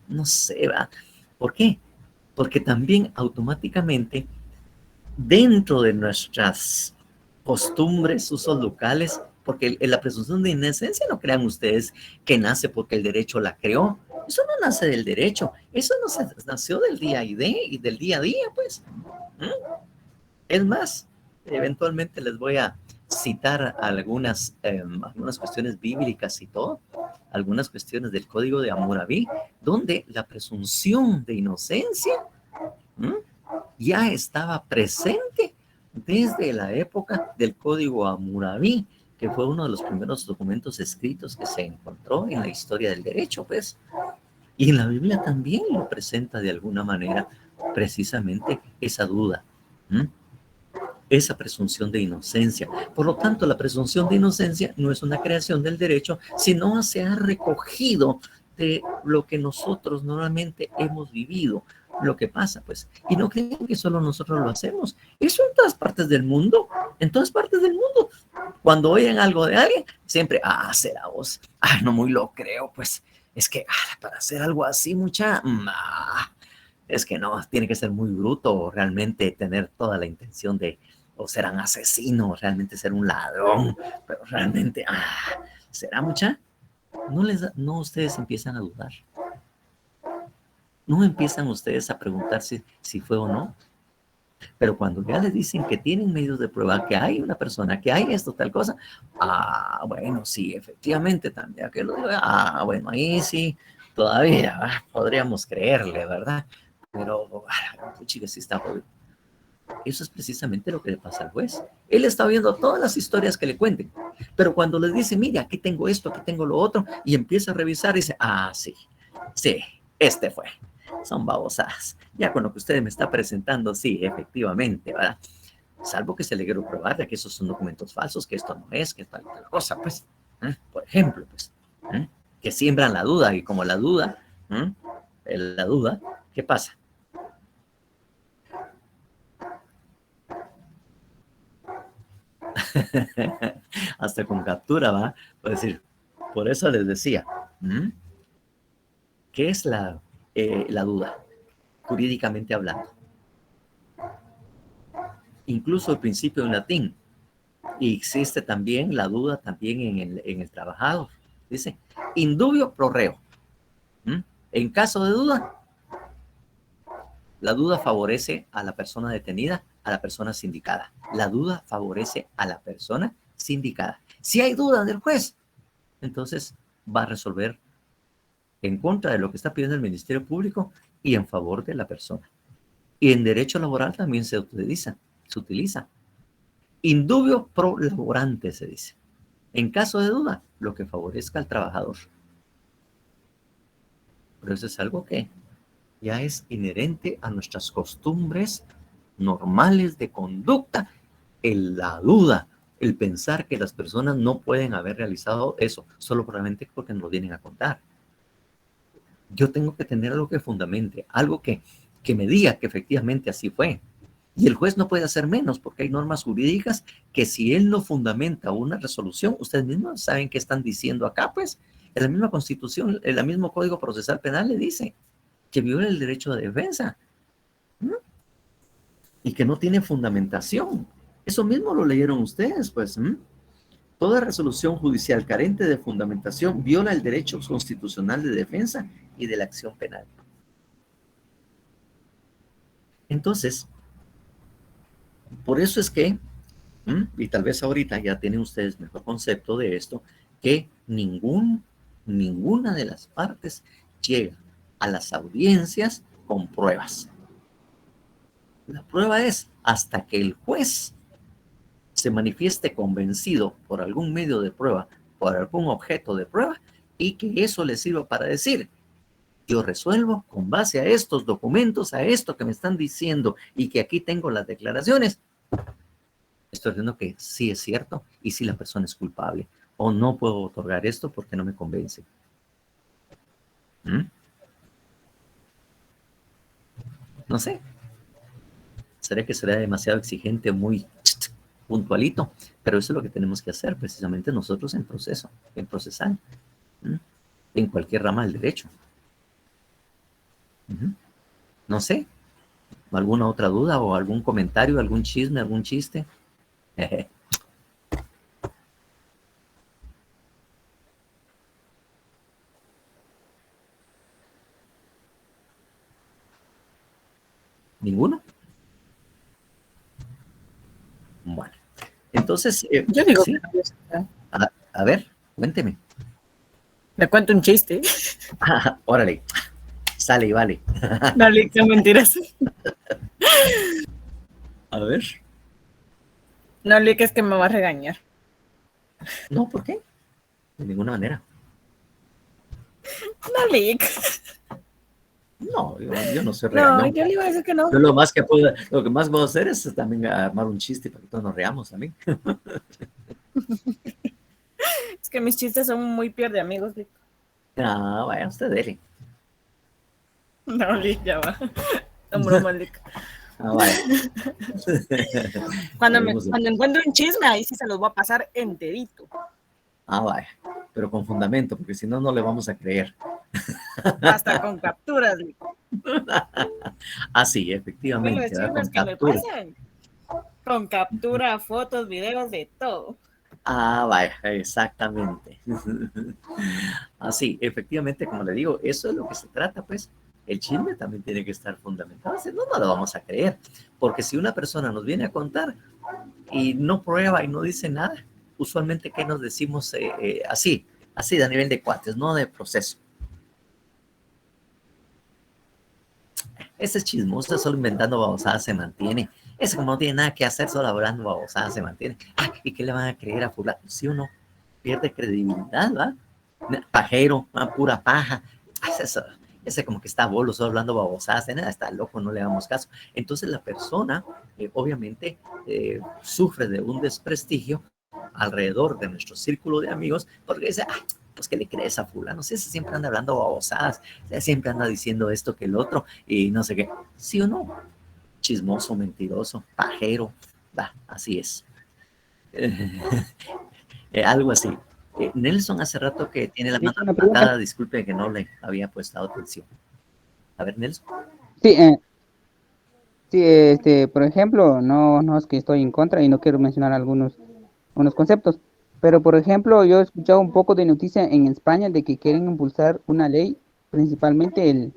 no sé, ¿va? ¿Por qué? Porque también automáticamente dentro de nuestras costumbres, usos locales, Porque la presunción de inocencia, no crean ustedes que nace porque el derecho la creó. Eso no nace del derecho, eso no nació del día y del día a día, pues. Es más, eventualmente les voy a citar algunas cuestiones bíblicas y todo, algunas cuestiones del Código de Hammurabi, donde la presunción de inocencia ya estaba presente desde la época del Código Hammurabi, que fue uno de los primeros documentos escritos que se encontró en la historia del derecho, pues. Y en la Biblia también lo presenta de alguna manera precisamente esa duda, esa presunción de inocencia. Por lo tanto, la presunción de inocencia no es una creación del derecho, sino se ha recogido de lo que nosotros normalmente hemos vivido. Lo que pasa, pues, y no crean que solo nosotros lo hacemos. Eso en todas partes del mundo, en todas partes del mundo. Cuando oyen algo de alguien, siempre, será vos. No muy lo creo, pues. Es que para hacer algo así, es que no, tiene que ser muy bruto o realmente tener toda la intención de, o ser un asesino, o realmente ser un ladrón, pero realmente, ¿será mucha? No ustedes empiezan a dudar. No empiezan ustedes a preguntarse si fue o no. Pero cuando ya les dicen que tienen medios de prueba, que hay una persona, que hay esto, tal cosa, bueno, sí, efectivamente, también que lo diga, bueno, ahí sí, todavía podríamos creerle, ¿verdad? Pero, chica, sí está jodido. Eso es precisamente lo que le pasa al juez. Él está viendo todas las historias que le cuenten, pero cuando les dice, mira, aquí tengo esto, aquí tengo lo otro, y empieza a revisar, y dice, sí, este fue. Son babosadas. Ya con lo que usted me está presentando, sí, efectivamente, ¿verdad? Salvo que se le quiera probar de que esos son documentos falsos, que esto no es, que es tal cosa, pues. Por ejemplo, pues, que siembran la duda, y como la duda, ¿qué pasa? Hasta con captura, ¿va? Pues decir, por eso les decía, ¿qué es la duda? Jurídicamente hablando. Incluso el principio en latín. Y existe también la duda también en el trabajador. Dice, indubio pro reo. En caso de duda, la duda favorece a la persona detenida, a la persona sindicada. La duda favorece a la persona sindicada. Si hay duda del juez, entonces va a resolver en contra de lo que está pidiendo el Ministerio Público y en favor de la persona. Y en derecho laboral también se utiliza. Indubio pro laborante se dice. En caso de duda, lo que favorezca al trabajador. Pero eso es algo que ya es inherente a nuestras costumbres normales de conducta, la duda, el pensar que las personas no pueden haber realizado eso, solo probablemente porque nos lo vienen a contar. Yo tengo que tener algo que fundamente, algo que me diga que efectivamente así fue. Y el juez no puede hacer menos, porque hay normas jurídicas que si él no fundamenta una resolución, ustedes mismos saben qué están diciendo acá, pues, en la misma Constitución, en el mismo Código Procesal Penal le dice que viola el derecho de defensa y que no tiene fundamentación. Eso mismo lo leyeron ustedes, pues. Toda resolución judicial carente de fundamentación viola el derecho constitucional de defensa y de la acción penal. Entonces, por eso es que, y tal vez ahorita ya tienen ustedes mejor concepto de esto, que ninguna de las partes llega a las audiencias con pruebas. La prueba es hasta que el juez se manifieste convencido por algún medio de prueba, por algún objeto de prueba, y que eso le sirva para decir, yo resuelvo con base a estos documentos, a esto que me están diciendo, y que aquí tengo las declaraciones, estoy diciendo que sí es cierto, y sí la persona es culpable, o no puedo otorgar esto porque no me convence. No sé. ¿Será que será demasiado exigente, muy puntualito? Pero eso es lo que tenemos que hacer precisamente nosotros en procesal, en cualquier rama del derecho. No sé, ¿alguna otra duda o algún comentario, algún chisme, algún chiste? ¿Ninguno? Bueno, entonces, Yo digo sí. que no, Jessica. A ver, cuénteme. Me cuento un chiste. Órale, sale y vale. Dale, qué mentiras. A ver. No le es que me va a regañar. No, ¿por qué? De ninguna manera. No, Lick. No, yo no soy No, regañón. yo le iba a decir que no. Yo lo que más puedo hacer es también armar un chiste para que todos nos reamos también. Es que mis chistes son muy pierde amigos, Lick. Ah, vaya, usted dele. No, Lick, ya va. Son bromas, Lick. Ah, vaya. Cuando Veremos el- encuentre un chisme, ahí sí se los voy a pasar enterito. Ah, vaya. Pero con fundamento, porque si no, no le vamos a creer. Hasta con capturas, Lick. Ah, sí, Bueno, efectivamente. los ¿verdad? Con chismes que me captura. pasan. Con captura, fotos, videos, de todo. Ah, vaya, exactamente. Así, efectivamente, como le digo, eso es lo que se trata, pues. El chisme también tiene que estar fundamentado, si no, no lo vamos a creer. Porque si una persona nos viene a contar y no prueba y no dice nada, usualmente, ¿qué nos decimos así de a nivel de cuates, no de proceso? Ese es chismoso, solo inventando babosadas se mantiene. Ese como no tiene nada que hacer, solo hablando babosadas se mantiene. Ah, ¿y qué le van a creer a fulano? ¿Sí o no? Pierde credibilidad, ¿va? Pajero, pura paja. Ese como que está bolo, solo hablando babosadas, nada, está loco, no le damos caso. Entonces la persona, obviamente, sufre de un desprestigio alrededor de nuestro círculo de amigos, porque dice, pues que le crees a fulano, si ese siempre anda hablando babosadas, siempre anda diciendo esto que el otro, y no sé qué, ¿sí o no? Chismoso, mentiroso, pajero, va, así es. Algo así. Nelson hace rato que tiene la Sí, mano una pregunta. levantada, disculpe que no le había puesto atención. A ver, Nelson. Sí, por ejemplo, no es que estoy en contra y no quiero mencionar unos conceptos, pero por ejemplo, yo he escuchado un poco de noticia en España de que quieren impulsar una ley, principalmente el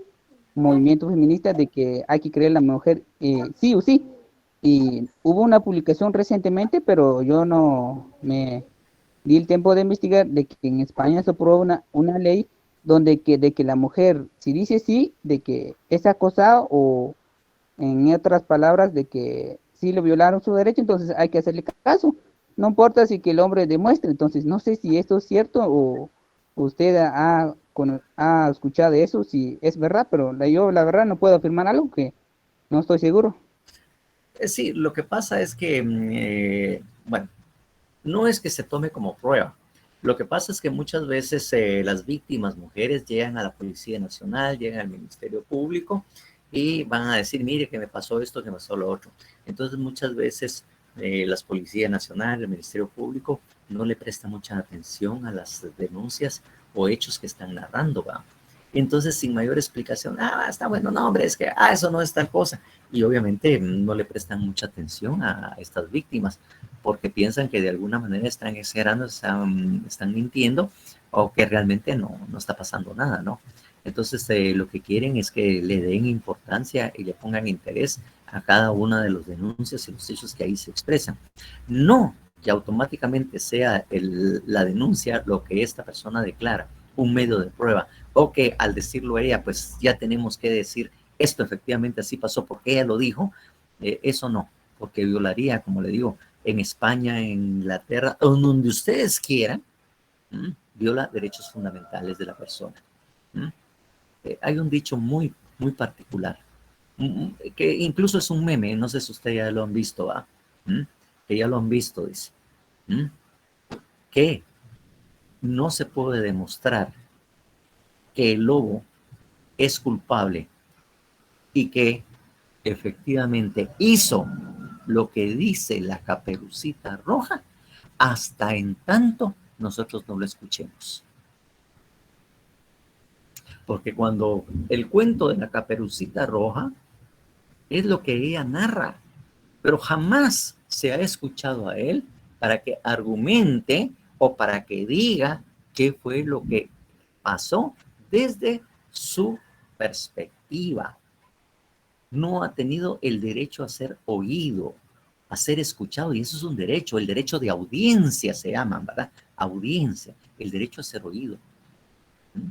movimiento feminista, de que hay que creer la mujer sí o sí. Y hubo una publicación recientemente, pero yo no me di el tiempo de investigar de que en España se aprobó una ley de que la mujer, si dice sí, de que es acosada o en otras palabras, de que sí le violaron su derecho, entonces hay que hacerle caso. No importa si que el hombre demuestre. Entonces, no sé si esto es cierto o usted ha escuchado eso, si es verdad, pero yo la verdad no puedo afirmar algo que no estoy seguro. Sí, lo que pasa es que, bueno, no es que se tome como prueba. Lo que pasa es que muchas veces las víctimas, mujeres, llegan a la Policía Nacional, llegan al Ministerio Público y van a decir, mire, que me pasó esto, que me pasó lo otro. Entonces, muchas veces las Policías Nacional, el Ministerio Público, no le presta mucha atención a las denuncias o hechos que están narrando, ¿va? Entonces, sin mayor explicación, está bueno, no, hombre, es que, eso no es tal cosa. Y obviamente no le prestan mucha atención a estas víctimas porque piensan que de alguna manera están exagerando, están mintiendo o que realmente no está pasando nada, ¿no? Entonces, lo que quieren es que le den importancia y le pongan interés a cada una de las denuncias y los hechos que ahí se expresan. No que automáticamente sea la denuncia lo que esta persona declara, un medio de prueba, o que al decirlo ella, pues ya tenemos que decir, esto efectivamente así pasó porque ella lo dijo. Eso no, porque violaría, como le digo, en España, en Inglaterra, donde ustedes quieran, viola derechos fundamentales de la persona. Hay un dicho muy, muy particular, que incluso es un meme, no sé si ustedes ya lo han visto, ¿va? Que ya lo han visto, dice, que no se puede demostrar que el lobo es culpable y que efectivamente hizo lo que dice la Caperucita Roja hasta en tanto nosotros no lo escuchemos. Porque cuando el cuento de la Caperucita Roja es lo que ella narra, pero jamás se ha escuchado a él para que argumente o para que diga qué fue lo que pasó desde su perspectiva. no ha tenido el derecho a ser oído, a ser escuchado, y eso es un derecho, el derecho de audiencia se llama, ¿verdad? Audiencia, el derecho a ser oído. ¿Mm?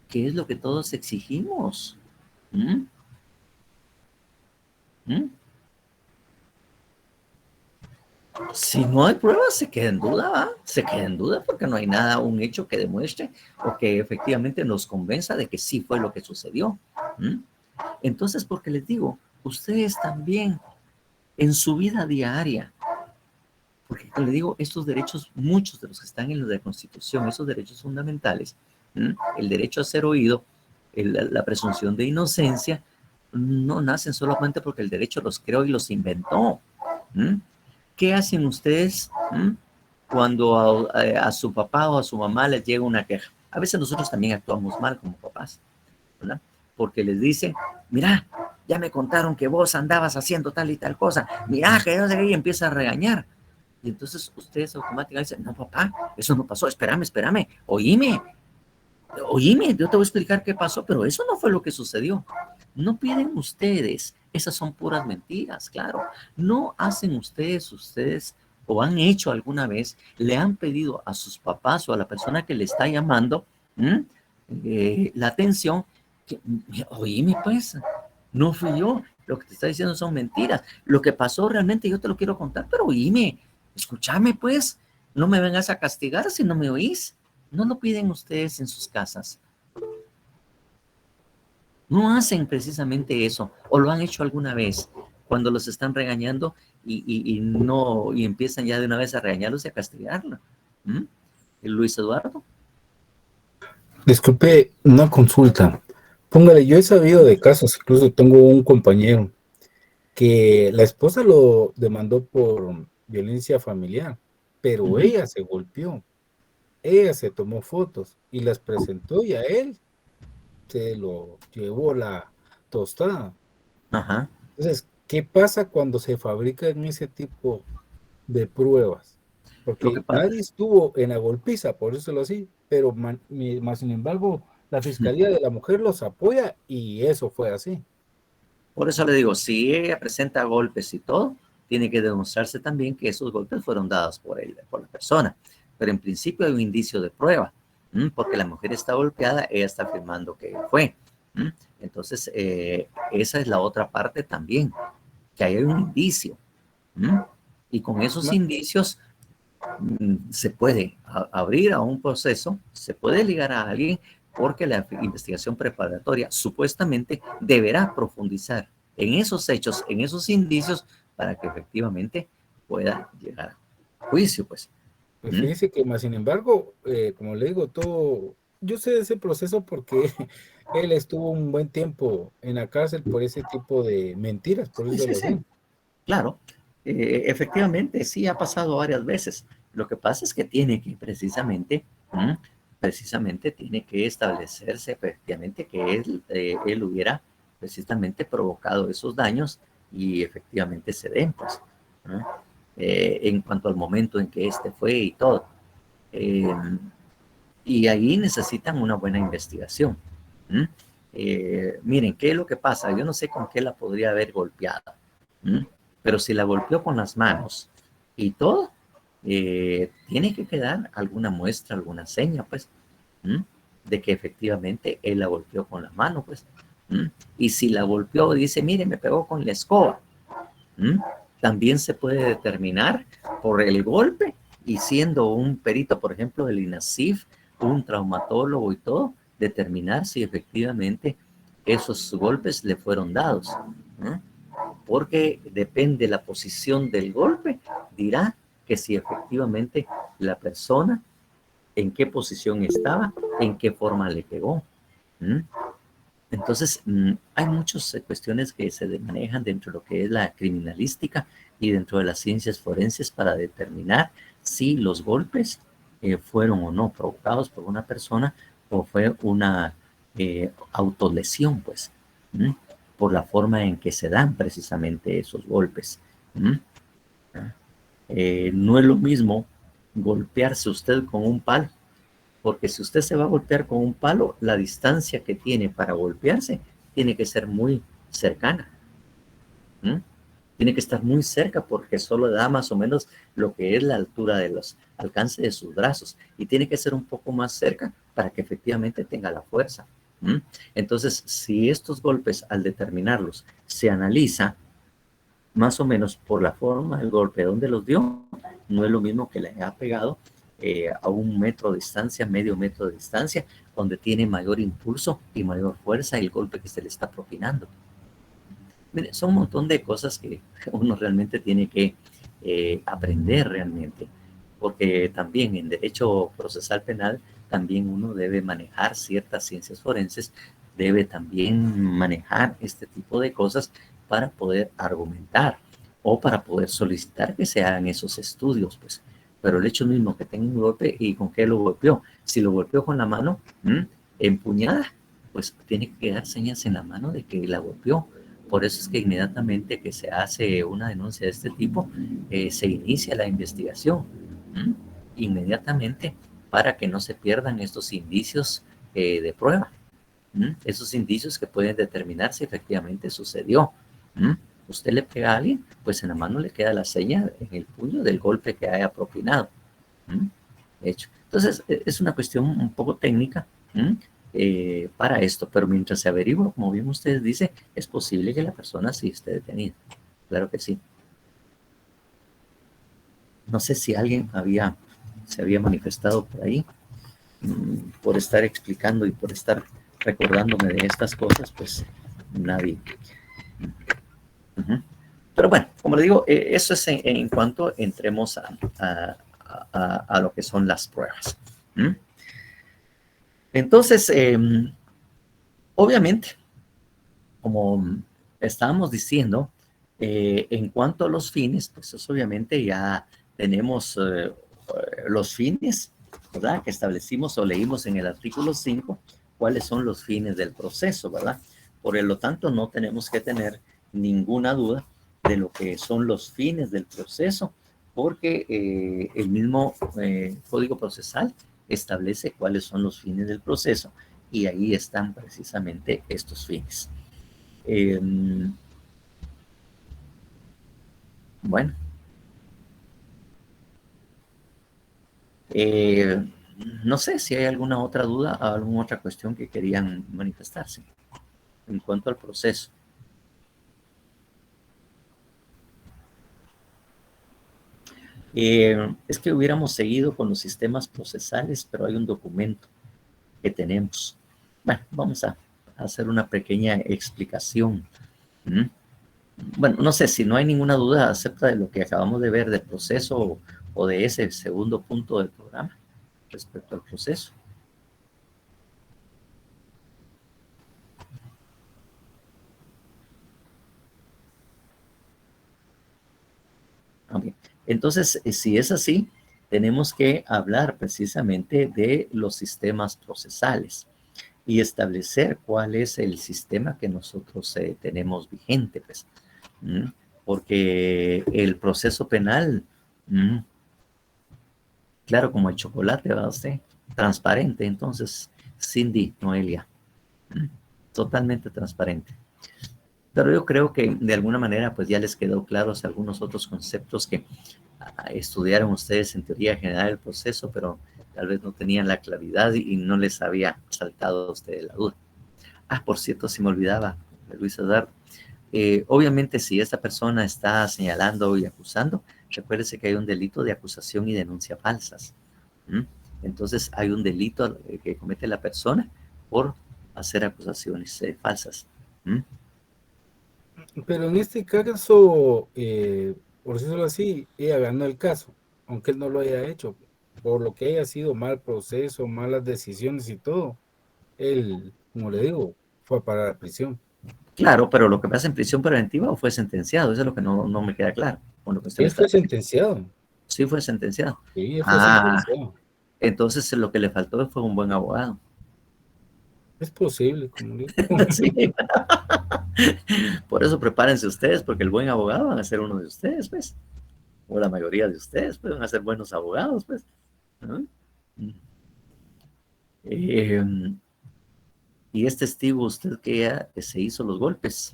¿Qué es lo que todos exigimos? ¿Mm? ¿Mm? Si no hay pruebas, se queda en duda, ¿va? Se queda en duda porque no hay nada, un hecho que demuestre o que efectivamente nos convenza de que sí fue lo que sucedió. ¿Mm? Entonces, porque les digo, ustedes también en su vida diaria, porque les digo, estos derechos, muchos de los que están en la Constitución, esos derechos fundamentales, el derecho a ser oído, la presunción de inocencia, no nacen solamente porque el derecho los creó y los inventó. ¿Qué hacen ustedes cuando a su papá o a su mamá les llega una queja? A veces nosotros también actuamos mal como papás, ¿verdad? Porque les dicen, mira, ya me contaron que vos andabas haciendo tal y tal cosa, mira, que no sé qué, y empieza a regañar. Y entonces ustedes automáticamente dicen, no, papá, eso no pasó, espérame, oíme, yo te voy a explicar qué pasó, pero eso no fue lo que sucedió. No piden ustedes, esas son puras mentiras, claro. No hacen ustedes, o han hecho alguna vez, le han pedido a sus papás o a la persona que le está llamando la atención, que, oíme pues, no fui yo, lo que te está diciendo son mentiras. Lo que pasó realmente yo te lo quiero contar, pero oíme, escúchame pues, no me vengas a castigar si no me oís. No lo piden ustedes en sus casas. No hacen precisamente eso, o lo han hecho alguna vez, cuando los están regañando y empiezan ya de una vez a regañarlos y a castigarlos. Luis Eduardo. Disculpe, una consulta. Póngale, yo he sabido de casos, incluso tengo un compañero que la esposa lo demandó por violencia familiar, pero ella se golpeó, ella se tomó fotos y las presentó y a él se lo llevó la tostada. Ajá. Entonces, ¿qué pasa cuando se fabrican ese tipo de pruebas? Porque nadie estuvo en la golpiza, por eso lo así, pero más sin embargo, la Fiscalía de la Mujer los apoya y eso fue así. Por eso le digo, si ella presenta golpes y todo, tiene que demostrarse también que esos golpes fueron dados por la persona. Pero en principio hay un indicio de prueba, porque la mujer está golpeada, ella está afirmando que fue. Entonces, esa es la otra parte también, que hay un indicio. Y con esos indicios se puede abrir a un proceso, se puede ligar a alguien, porque la investigación preparatoria supuestamente deberá profundizar en esos hechos, en esos indicios, para que efectivamente pueda llegar a juicio, pues. Pues fíjese que más sin embargo, como le digo, yo sé de ese proceso porque él estuvo un buen tiempo en la cárcel por ese tipo de mentiras, por eso lo sé. Claro, efectivamente, sí ha pasado varias veces. Lo que pasa es que tiene que precisamente tiene que establecerse efectivamente que él hubiera precisamente provocado esos daños y efectivamente se den, pues, en cuanto al momento en que este fue y todo. Y ahí necesitan una buena investigación. Miren, ¿qué es lo que pasa? Yo no sé con qué la podría haber golpeado, pero si la golpeó con las manos y todo, tiene que quedar alguna muestra, alguna seña, pues, de que efectivamente él la golpeó con la mano, pues. Y si la golpeó, dice, mire, me pegó con la escoba, también se puede determinar por el golpe, y siendo un perito, por ejemplo, del INASIF, un traumatólogo y todo, determinar si efectivamente esos golpes le fueron dados, porque depende de la posición del golpe, dirá que si efectivamente la persona en qué posición estaba, en qué forma le pegó. Entonces, hay muchas cuestiones que se manejan dentro de lo que es la criminalística y dentro de las ciencias forenses para determinar si los golpes fueron o no provocados por una persona o fue una autolesión, pues, por la forma en que se dan precisamente esos golpes. No es lo mismo golpearse usted con un palo, porque si usted se va a golpear con un palo, la distancia que tiene para golpearse tiene que ser muy cercana. Tiene que estar muy cerca porque solo da más o menos lo que es la altura de los alcance de sus brazos y tiene que ser un poco más cerca para que efectivamente tenga la fuerza. Entonces, si estos golpes al determinarlos se analiza más o menos por la forma del golpe, donde los dio, no es lo mismo que le haya pegado a 1 metro de distancia, medio metro de distancia, donde tiene mayor impulso y mayor fuerza el golpe que se le está propinando. Mire, son un montón de cosas que uno realmente tiene que aprender realmente, porque también en derecho procesal penal también uno debe manejar ciertas ciencias forenses, debe también manejar este tipo de cosas para poder argumentar o para poder solicitar que se hagan esos estudios, pues. Pero el hecho mismo que tenga un golpe y con qué lo golpeó, si lo golpeó con la mano empuñada, pues tiene que quedar señas en la mano de que la golpeó. Por eso es que inmediatamente que se hace una denuncia de este tipo, se inicia la investigación inmediatamente para que no se pierdan estos indicios de prueba. Esos indicios que pueden determinar si efectivamente sucedió. Usted le pega a alguien, pues en la mano le queda la seña en el puño del golpe que haya propinado. Hecho. Entonces, es una cuestión un poco técnica para esto, pero mientras se averigua, como bien ustedes dicen, es posible que la persona sí esté detenida. Claro que sí. No sé si alguien se había manifestado por ahí, por estar explicando y por estar recordándome de estas cosas, pues nadie. Pero bueno, como le digo, eso es en cuanto entremos a lo que son las pruebas. Entonces, obviamente, como estábamos diciendo, en cuanto a los fines, pues eso obviamente ya tenemos los fines, ¿verdad? Que establecimos o leímos en el artículo 5, cuáles son los fines del proceso, ¿verdad? Por lo tanto, no tenemos que tener ninguna duda de lo que son los fines del proceso, porque el mismo Código Procesal establece cuáles son los fines del proceso y ahí están precisamente estos fines. Bueno. No sé si hay alguna otra duda o alguna otra cuestión que querían manifestarse en cuanto al proceso. Es que hubiéramos seguido con los sistemas procesales, pero hay un documento que tenemos. Bueno, vamos a hacer una pequeña explicación. Bueno, no sé, si no hay ninguna duda acerca de lo que acabamos de ver del proceso o de ese segundo punto del programa respecto al proceso. Okay. Entonces, si es así, tenemos que hablar precisamente de los sistemas procesales y establecer cuál es el sistema que nosotros tenemos vigente, pues. Porque el proceso penal, claro, como el chocolate, ¿verdad usted? Transparente, entonces, Cindy, Noelia, totalmente transparente. Pero yo creo que de alguna manera pues ya les quedó claros algunos otros conceptos que estudiaron ustedes en teoría general del proceso, pero tal vez no tenían la claridad y no les había saltado a ustedes la duda. Por cierto, si me olvidaba, Luis Eduardo, obviamente si esta persona está señalando y acusando, recuérdese que hay un delito de acusación y denuncia falsas. Entonces hay un delito que comete la persona por hacer acusaciones falsas. Pero en este caso, por decirlo así, ella ganó el caso, aunque él no lo haya hecho, por lo que haya sido mal proceso, malas decisiones y todo. Él, como le digo, fue para la prisión. Claro, pero lo que pasa en prisión preventiva o fue sentenciado, eso es lo que no me queda claro. Con lo que usted Él fue sentenciado. Sí, fue sentenciado. Sí, él fue sentenciado. Entonces lo que le faltó fue un buen abogado. Es posible, como digo. Sí. Por eso prepárense ustedes, porque el buen abogado van a ser uno de ustedes, pues. O la mayoría de ustedes pues, van a ser buenos abogados, pues. Y es testigo usted que ya se hizo los golpes.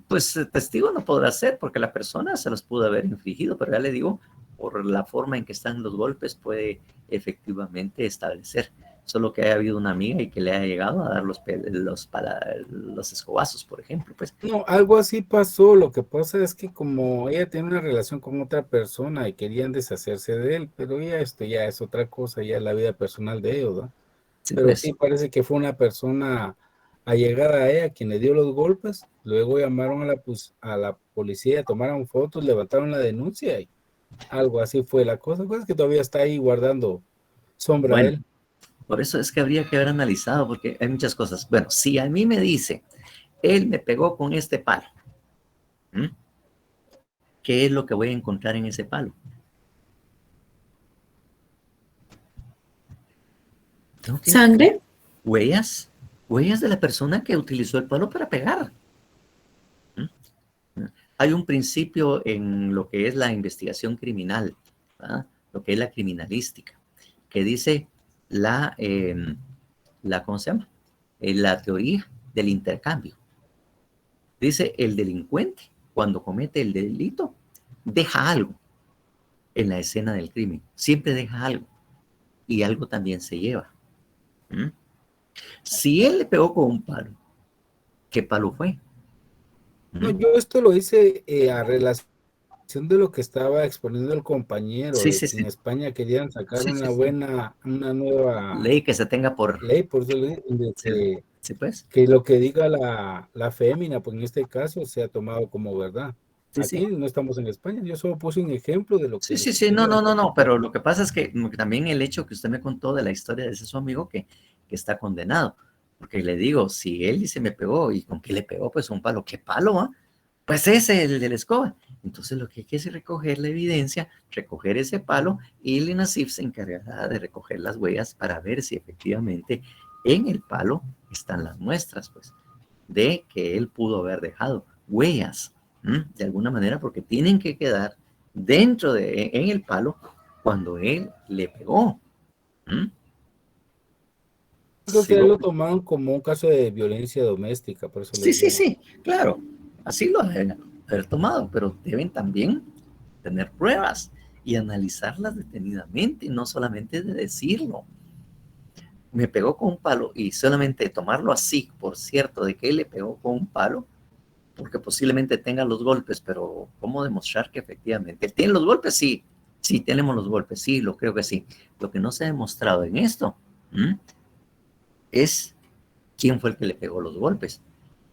Pues testigo no podrá ser porque la persona se los pudo haber infligido, pero ya le digo, por la forma en que están los golpes puede efectivamente establecer. Solo que haya habido una amiga y que le haya llegado a dar los escobazos, por ejemplo. Pues. No, algo así pasó. Lo que pasa es que como ella tiene una relación con otra persona y querían deshacerse de él, pero ya esto ya es otra cosa, ya es la vida personal de ellos, ¿no? Sí, Pero pues. sí parece que fue una persona allegada a ella quien le dio los golpes. Luego llamaron a la policía, tomaron fotos, levantaron la denuncia y algo así fue la cosa. Pues es que todavía está ahí guardando sombra a Bueno, él. por eso es que habría que haber analizado, porque hay muchas cosas. Bueno, si a mí me dice, él me pegó con este palo, ¿m? ¿Qué es lo que voy a encontrar en ese palo? ¿Sangre? Huellas de la persona que utilizó el palo para pegar. ¿Mm? Hay un principio en lo que es la investigación criminal, ¿verdad? Lo que es la criminalística, que dice ¿cómo se llama? La teoría del intercambio. Dice, el delincuente, cuando comete el delito, deja algo en la escena del crimen. Siempre deja algo. Y algo también se lleva. ¿Mm? Si él le pegó con un palo, ¿qué palo fue? No, yo esto lo hice a relación de lo que estaba exponiendo el compañero, Sí, de sí, que en sí. España querían sacar Sí, sí, sí. una nueva Ley que se tenga por... ley, por eso le digo, de Sí, sí, pues. que lo que diga la fémina, pues en este caso, sea tomado como verdad. Sí, Aquí sí. no estamos en España, yo solo puse un ejemplo de lo que Sí, le sí, sí, no, sucedió al pero compañero. lo que pasa es que también el hecho que usted me contó de la historia de ese su amigo que está condenado, porque le digo, si él dice me pegó, ¿y con qué le pegó? Pues un palo, ¿qué palo, ah? Pues ese, el de la escoba. Entonces lo que hay que es recoger la evidencia, recoger ese palo, y el INASIF se encargará de recoger las huellas para ver si efectivamente en el palo están las muestras, pues, de que él pudo haber dejado huellas, de alguna manera, porque tienen que quedar en el palo cuando él le pegó. Creo Sí, que él lo tomaron como un caso de violencia doméstica, por eso sí, les sí, digo. sí, claro, así lo deben haber tomado, pero deben también tener pruebas y analizarlas detenidamente, no solamente de decirlo. Me pegó con un palo y solamente tomarlo así, por cierto, de que él le pegó con un palo, porque posiblemente tenga los golpes, pero ¿cómo demostrar que efectivamente tiene los golpes? Sí, sí, tenemos los golpes, sí, lo creo que sí. Lo que no se ha demostrado en esto es quién fue el que le pegó los golpes.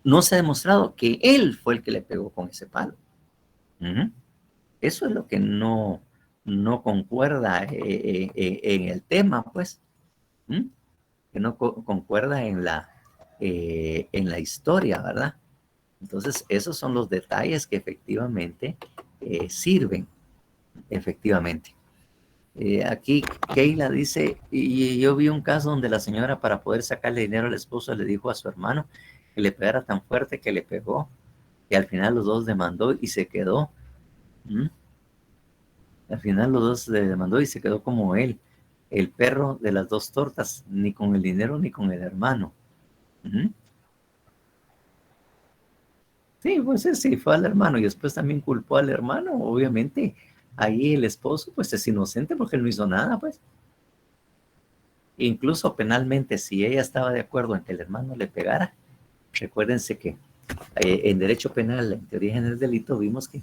No se ha demostrado que él fue el que le pegó con ese palo. Eso es lo que no concuerda en el tema, pues. Que no concuerda en la historia, ¿verdad? Entonces, esos son los detalles que efectivamente sirven, efectivamente. Aquí Keila dice, y yo vi un caso donde la señora para poder sacarle dinero al esposo le dijo a su hermano que le pegara tan fuerte que le pegó, y al final los dos demandó y se quedó. Al final los dos le demandó y se quedó como él, el perro de las dos tortas, ni con el dinero ni con el hermano. Sí, pues sí, fue al hermano y después también culpó al hermano, obviamente. Ahí el esposo pues es inocente porque él no hizo nada, pues. Incluso penalmente, si ella estaba de acuerdo en que el hermano le pegara, recuérdense que en derecho penal, en teoría general del delito, vimos que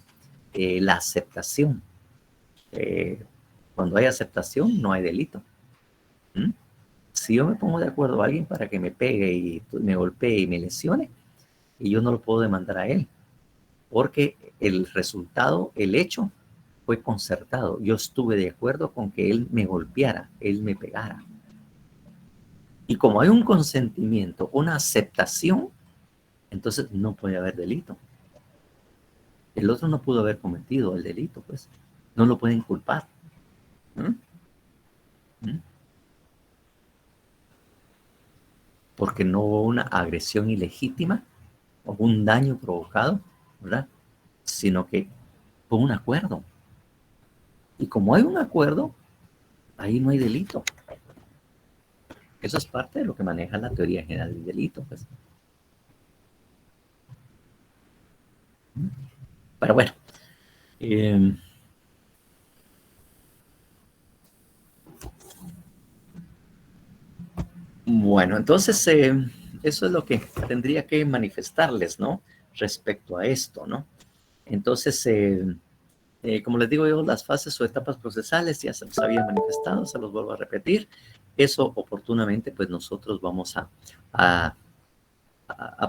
la aceptación, cuando hay aceptación no hay delito. Si yo me pongo de acuerdo a alguien para que me pegue y me golpee y me lesione, y yo no lo puedo demandar a él, porque el resultado, el hecho, fue concertado. Yo estuve de acuerdo con que él me golpeara, él me pegara. Y como hay un consentimiento, una aceptación, entonces no puede haber delito. El otro no pudo haber cometido el delito, pues. No lo pueden culpar. Porque no hubo una agresión ilegítima o un daño provocado, ¿verdad? Sino que fue un acuerdo. Y como hay un acuerdo, ahí no hay delito. Eso es parte de lo que maneja la teoría general del delito, pues. Pero bueno, eh, bueno, entonces eso es lo que tendría que manifestarles, ¿no? Respecto a esto, ¿no? Entonces, como les digo yo, las fases o etapas procesales ya se los había manifestado, se los vuelvo a repetir. Eso oportunamente, pues nosotros vamos a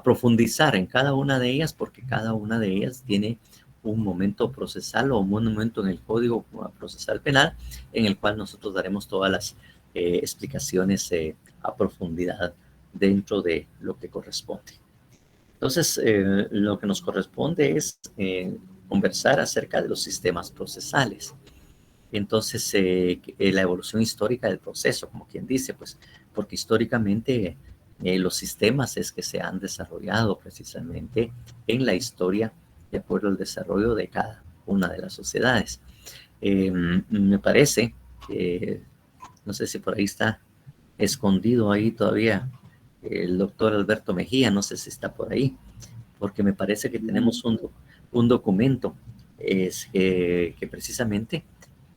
profundizar en cada una de ellas, porque cada una de ellas tiene un momento procesal o un momento en el Código Procesal Penal en el cual nosotros daremos todas las explicaciones a profundidad dentro de lo que corresponde. Entonces, lo que nos corresponde es conversar acerca de los sistemas procesales. Entonces, la evolución histórica del proceso, como quien dice, pues, porque históricamente los sistemas es que se han desarrollado precisamente en la historia de acuerdo al desarrollo de cada una de las sociedades. Me parece que, no sé si por ahí está escondido ahí todavía el doctor Alberto Mejía, no sé si está por ahí, porque me parece que tenemos un documento que precisamente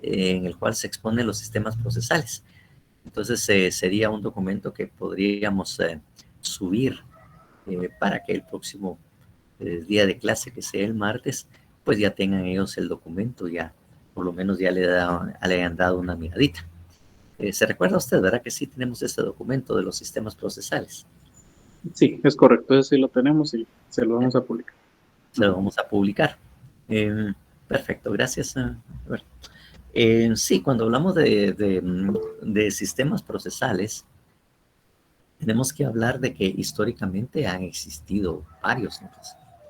en el cual se exponen los sistemas procesales. Entonces sería un documento que podríamos subir para que el próximo día de clase, que sea el martes, pues ya tengan ellos el documento, ya por lo menos ya le han dado una miradita. ¿Se recuerda usted, verdad que sí tenemos este documento de los sistemas procesales? Sí, es correcto, eso sí lo tenemos y se lo vamos a publicar. Se lo vamos a publicar. Perfecto, gracias. Sí, cuando hablamos de sistemas procesales, tenemos que hablar de que históricamente han existido varios,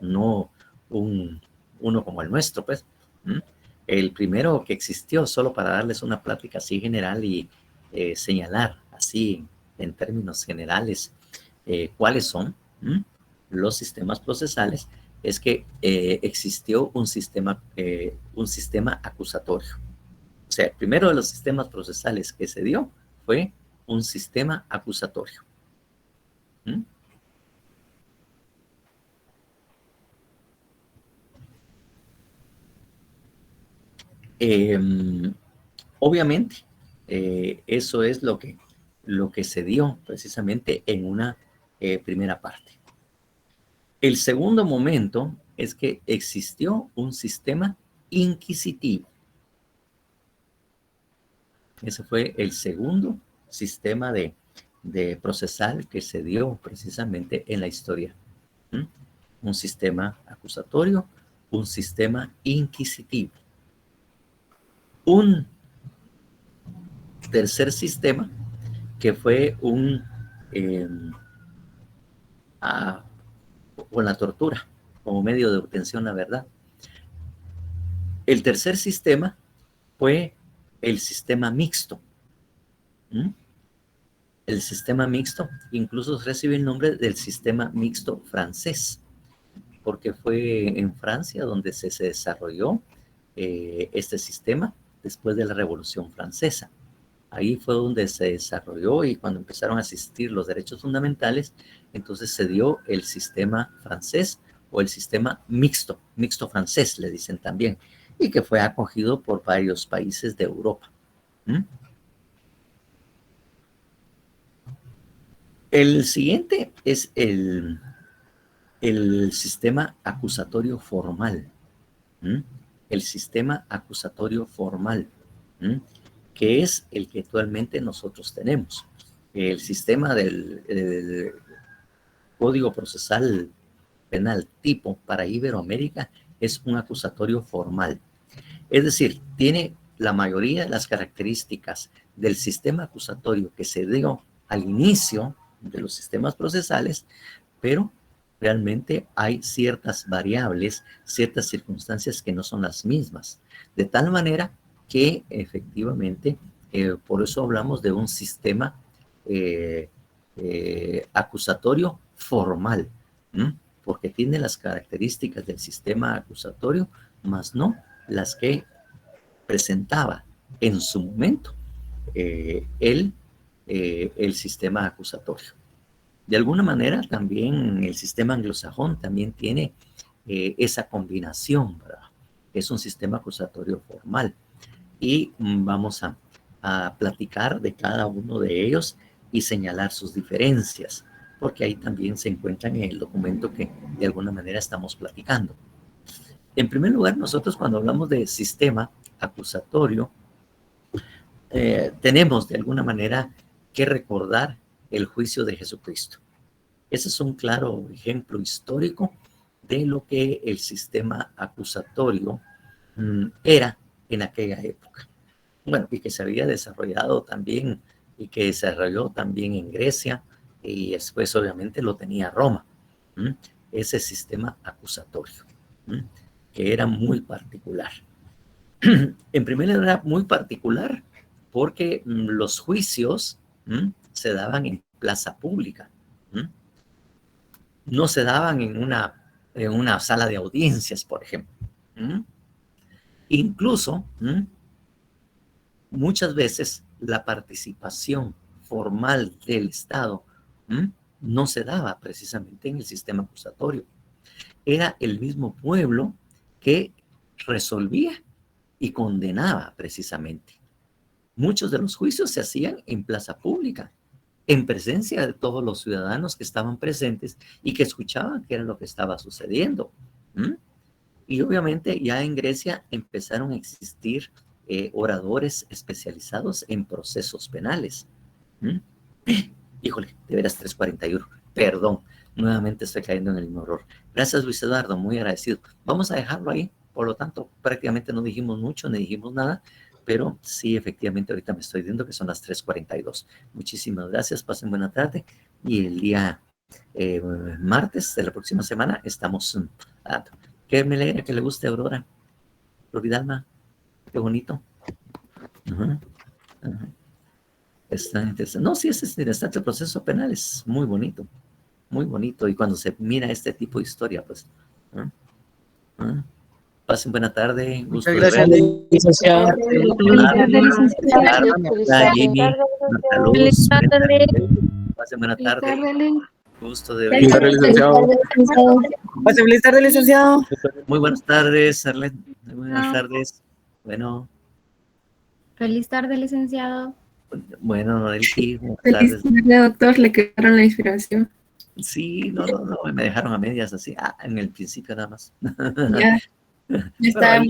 no uno como el nuestro, pues. El primero que existió, solo para darles una plática así general y señalar así en términos generales cuáles son los sistemas procesales, es que existió un sistema acusatorio. O sea, el primero de los sistemas procesales que se dio fue un sistema acusatorio. Obviamente, eso es lo que se dio precisamente en una primera parte. El segundo momento es que existió un sistema inquisitivo. Ese fue el segundo sistema de procesal que se dio precisamente en la historia. Un sistema acusatorio, un sistema inquisitivo. Un tercer sistema que fue con la tortura como medio de obtención de la verdad. El tercer sistema fue el sistema mixto. El sistema mixto incluso recibe el nombre del sistema mixto francés, porque fue en Francia donde se desarrolló este sistema después de la Revolución Francesa. Ahí fue donde se desarrolló y cuando empezaron a existir los derechos fundamentales, entonces se dio el sistema francés o el sistema mixto francés, le dicen también, y que fue acogido por varios países de Europa. El siguiente es el sistema acusatorio formal. El sistema acusatorio formal, que es el que actualmente nosotros tenemos. El sistema del Código Procesal Penal tipo para Iberoamérica es un acusatorio formal. Es decir, tiene la mayoría de las características del sistema acusatorio que se dio al inicio de los sistemas procesales, pero realmente hay ciertas variables, ciertas circunstancias que no son las mismas. De tal manera que efectivamente, por eso hablamos de un sistema acusatorio formal, porque tiene las características del sistema acusatorio, más no las que presentaba en su momento el sistema acusatorio. De alguna manera también el sistema anglosajón también tiene esa combinación, ¿verdad? Es un sistema acusatorio formal. Y vamos a platicar de cada uno de ellos y señalar sus diferencias, porque ahí también se encuentran en el documento que de alguna manera estamos platicando. En primer lugar, nosotros cuando hablamos de sistema acusatorio, tenemos de alguna manera que recordar el juicio de Jesucristo. Ese es un claro ejemplo histórico de lo que el sistema acusatorio era en aquella época. Bueno, y que se había desarrollado también, y que se desarrolló también en Grecia, y después obviamente lo tenía Roma, ese sistema acusatorio, que era muy particular. En primer lugar, era muy particular porque los juicios se daban en plaza pública, no se daban en una sala de audiencias, por ejemplo. Incluso, muchas veces la participación formal del Estado no se daba precisamente en el sistema acusatorio. Era el mismo pueblo que resolvía y condenaba precisamente. Muchos de los juicios se hacían en plaza pública, en presencia de todos los ciudadanos que estaban presentes y que escuchaban qué era lo que estaba sucediendo. Y obviamente ya en Grecia empezaron a existir oradores especializados en procesos penales. Híjole, de veras 3:41. Perdón, nuevamente estoy cayendo en el mismo error. Gracias, Luis Eduardo, muy agradecido. Vamos a dejarlo ahí. Por lo tanto, prácticamente no dijimos mucho, ni dijimos nada, pero sí, efectivamente, ahorita me estoy viendo que son las 3:42. Muchísimas gracias, pasen buena tarde. Y el día martes de la próxima semana estamos... ¿Qué me alegra que le guste, Aurora? Floridalma, qué bonito. Está interesante. No, sí, es interesante. El proceso penal es muy bonito, muy bonito. Y cuando se mira este tipo de historia, pues... Pasen buena tarde. Gusto de gracias, licenciado. Pasen buena tarde. Gusto de Feliz tarde, licenciado. Pase feliz tarde, licenciado. Muy buenas tardes, Arlene. Muy buenas tardes. Bueno. Feliz tarde, licenciado. Bueno, Nodelki, buenas Feliz tarde, doctor. Le quedaron la inspiración. Sí, no, me dejaron a medias así. En el principio nada más. Ya está.